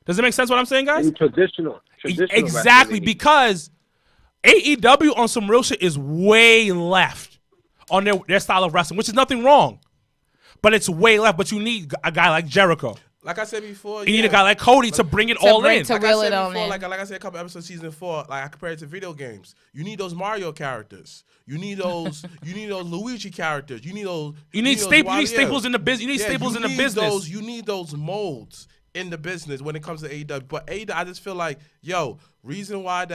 Does it make sense what I'm saying, guys? Traditional Exactly, wrestling. because AEW on some real shit is way left on their style of wrestling, which is nothing wrong. But it's way left. But you need a guy like Jericho. Like I said before, You need a guy like Cody to bring it all in. to Like I reel said it on before, in. like I said a couple episodes of season 4, like I compared it to video games. You need those Mario characters. You need those. You need those Luigi characters. You need those. You need those staples in the business. You need staples in the business. You need those molds in the business when it comes to AEW. But AEW, I just feel like, reason why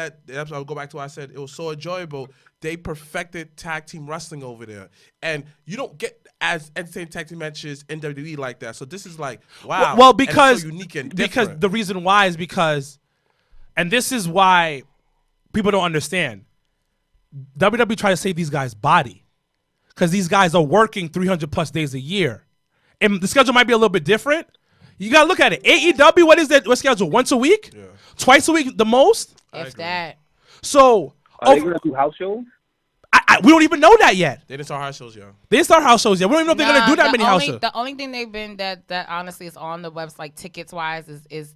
I'll go back to what I said, it was so enjoyable. They perfected tag team wrestling over there. And you don't get as entertaining tag team matches in WWE like that. So this is like, wow. Well, and it's because so unique and because different. the reason why is because, and this is why people don't understand. WWE try to save these guys' body because these guys are working 300 plus days a year, and the schedule might be a little bit different. You gotta look at it. AEW, what is that? What schedule? Once a week? Yeah. Twice a week, the most. If that. So Are they gonna do house shows? we don't even know that yet. They didn't start house shows, yo. They didn't start house shows yet. We don't even know if they're gonna do that many house shows. The only thing they've been that honestly is on the website, like tickets wise, is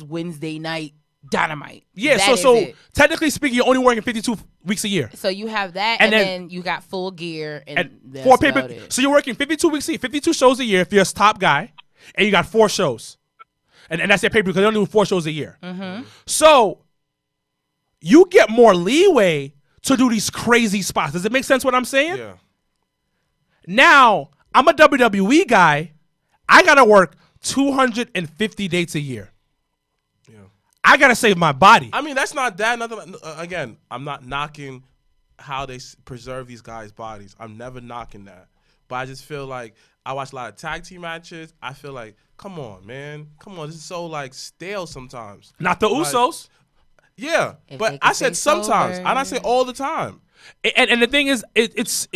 Wednesday night Dynamite. Yeah, That so is it. technically speaking, you're only working 52 weeks a year. So you have that, And and then- then you got Full Gear and And that's 4 about paper. it. So you're working 52 weeks a year, 52 shows a year if you're a top guy, and you got 4 shows. And that's their paper because they only do 4 shows a year. Mm-hmm. So you get more leeway to do these crazy spots. Does it make sense what I'm saying? Yeah. Now, I'm a WWE guy. I got to work 250 dates a year. Yeah. I got to save my body. I mean, that's not that. Nothing. Again, I'm not knocking how they preserve these guys' bodies. I'm never knocking that. But I just feel like I watch a lot of tag team matches. I feel like, come on, man. Come on. This is so, like, stale sometimes. Not the Like, Usos. Yeah. If But they I could said say so, sometimes. I right? not say all the time. And the thing is, it's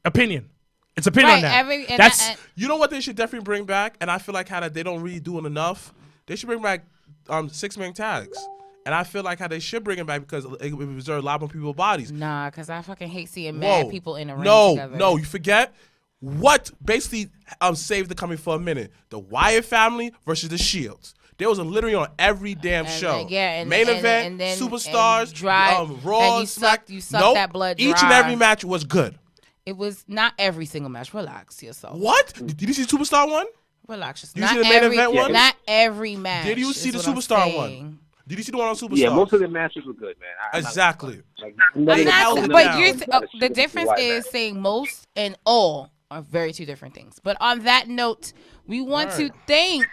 opinion. It's opinion on Right, that. That's You know what they should definitely bring back? And I feel like how that they don't really do it enough. They should bring back 6-man tags. And I feel like how they should bring it back because it would preserve a lot more people's bodies. Nah, because I fucking hate seeing Whoa. mad people in a ring together. No, you forget what basically saved the company for a minute. The Wyatt family versus the Shields. They was literally on every damn show. Main event, and then superstars, and dry, Raw, and you sucked nope. that blood Each and dry. every match was good. It was not every single match. Relax yourself. What? Did you see Superstar one? Relax yourself. You not see the main every, event one? Not every match. Did you see is the what I'm Superstar one? saying. Did you see the one on Superstars? Yeah, most of the matches were good, man. Exactly. I'm They not, held it but down. the difference is saying most and all are very two different things. But on that note, we want to thank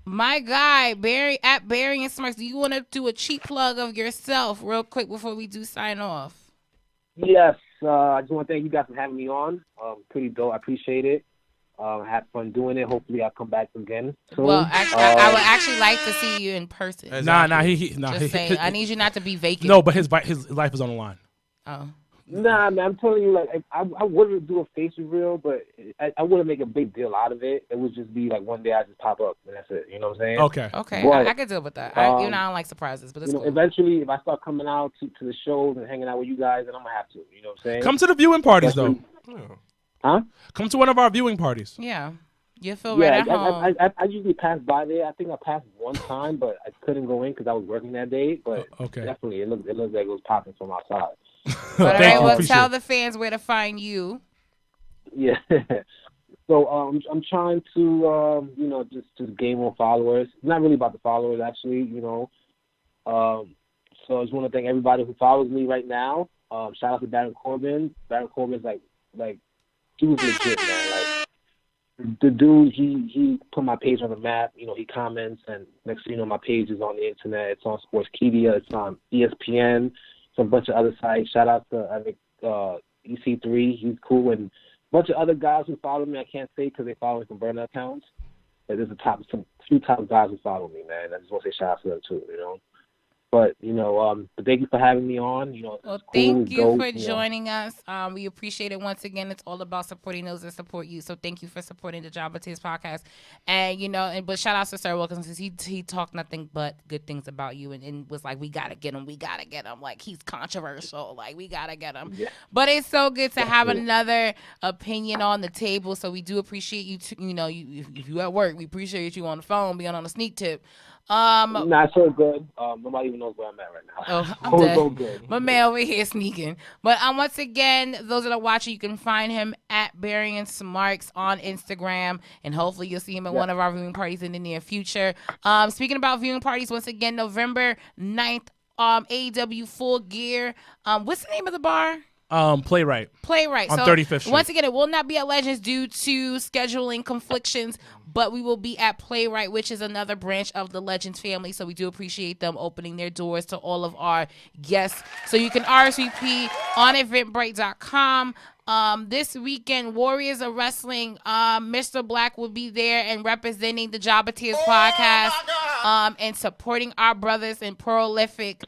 my guy Barry at Barry and Smarks. Do you want to do a cheap plug of yourself real quick before we do sign off? Yes, I just want to thank you guys for having me on. Pretty dope. I appreciate it. I had fun doing it. Hopefully, I'll come back again soon. Well, I would actually like to see you in person. Exactly. Just saying, I need you not to be vacant. No, but his life is on the line. Oh. Nah, man, I'm telling you, like, I wouldn't do a face reveal, but I wouldn't make a big deal out of it. It would just be like one day I just pop up, and that's it. You know what I'm saying? Okay, but, I could deal with that. Even though I don't like surprises, but it's cool. Eventually, if I start coming out to the shows and hanging out with you guys, then I'm going to have to. You know what I'm saying? Come to the viewing parties, though. Huh? Come to one of our viewing parties. Yeah. You feel right at home. I usually pass by there. I think I passed one time, but I couldn't go in because I was working that day. But definitely, it looks like it was popping from outside. But I will tell the fans where to find you. Yeah. So I'm trying to just gain more followers. It's not really about the followers, actually. So I just want to thank everybody who follows me right now. Shout out to Baron Corbin. Baron Corbin's like he was legit, man. Like the dude, he put my page on the map. He comments, and next thing you know, my page is on the internet. It's on Sportskeeda. It's on ESPN. It's on a bunch of other sites. Shout out to EC3. He's cool, and a bunch of other guys who follow me. I can't say because they follow me from burner accounts. But there's a few top guys who follow me, man. I just want to say shout out to them too. But but thank you for having me on. Well, thank you for joining us. We appreciate it. Once again, it's all about supporting those that support you. So thank you for supporting the Jabba Tiz podcast. And but shout out to Sir Wilkins because he talked nothing but good things about you and was like, we gotta get him. Like, he's controversial. Like, we gotta get him. Yeah. But it's so good to have another opinion on the table. So we do appreciate you. If you at work, we appreciate you on the phone, being on a sneak tip. Not so good. Nobody even knows where I'm at right now. Oh, I'm dead. So good. My man over here sneaking. But once again, those that are watching, you can find him at Barry and Smarks on Instagram, and hopefully you'll see him at one of our viewing parties in the near future. Speaking about viewing parties, once again, November 9th, AEW Full Gear. What's the name of the bar? Playwright on 35th Street. Once again, it will not be at Legends due to scheduling conflictions, but we will be at Playwright, which is another branch of the Legends family. So we do appreciate them opening their doors to all of our guests. So you can RSVP on Eventbrite.com. This weekend, Warriors of Wrestling, Mr. Black will be there and representing the Jabba Tiz podcast, and supporting our brothers in Prolific,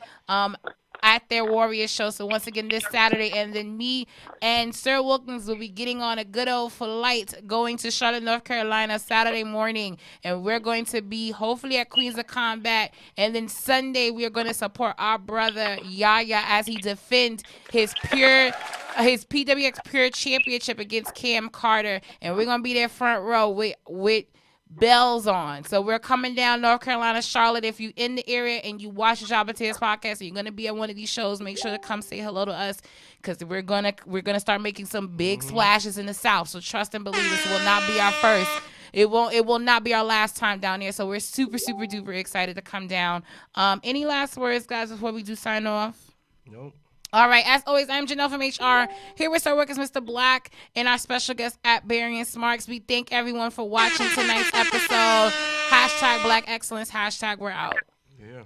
at their Warriors show. So once again, this Saturday, and then me and Sir Wilkins will be getting on a good old flight going to Charlotte, North Carolina Saturday morning, and we're going to be hopefully at Queens of Combat, and then Sunday we are going to support our brother Yaya as he defends his PWX Pure Championship against Cam Carter, and we're going to be there front row with bells on. So we're coming down North Carolina, Charlotte. If you in the area and you watch the Jabba Tiz podcast and you're gonna be at one of these shows, make sure to come say hello to us, because we're gonna start making some big splashes in the South. So trust and believe, this will not be our first. It will not be our last time down there. So we're super, super duper excited to come down. Any last words, guys, before we do sign off? Nope. All right, as always, I'm Janelle from HR. Here with our workers, Mr. Black, and our special guest at Barry and Smarks. We thank everyone for watching tonight's episode. # Black Excellence. # we're out. Yeah.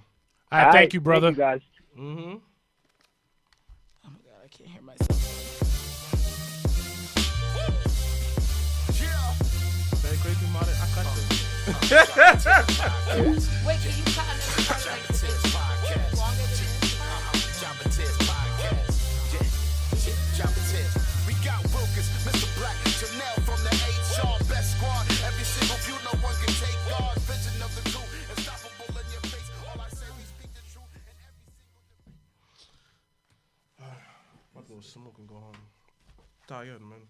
All right, thank you, brother. Thank you, guys. Mm-hmm. Oh, my God, I can't hear myself. Very crazy, Martin. I cut this. Wait, can you cut another part, longer than this? Mr. Black, Janelle from the HR best squad. Every single view, no one can take guard. Vision of the truth, unstoppable in your face. All I say, we speak the truth. And every single. I'm about to go smoke and go home. Tired, man.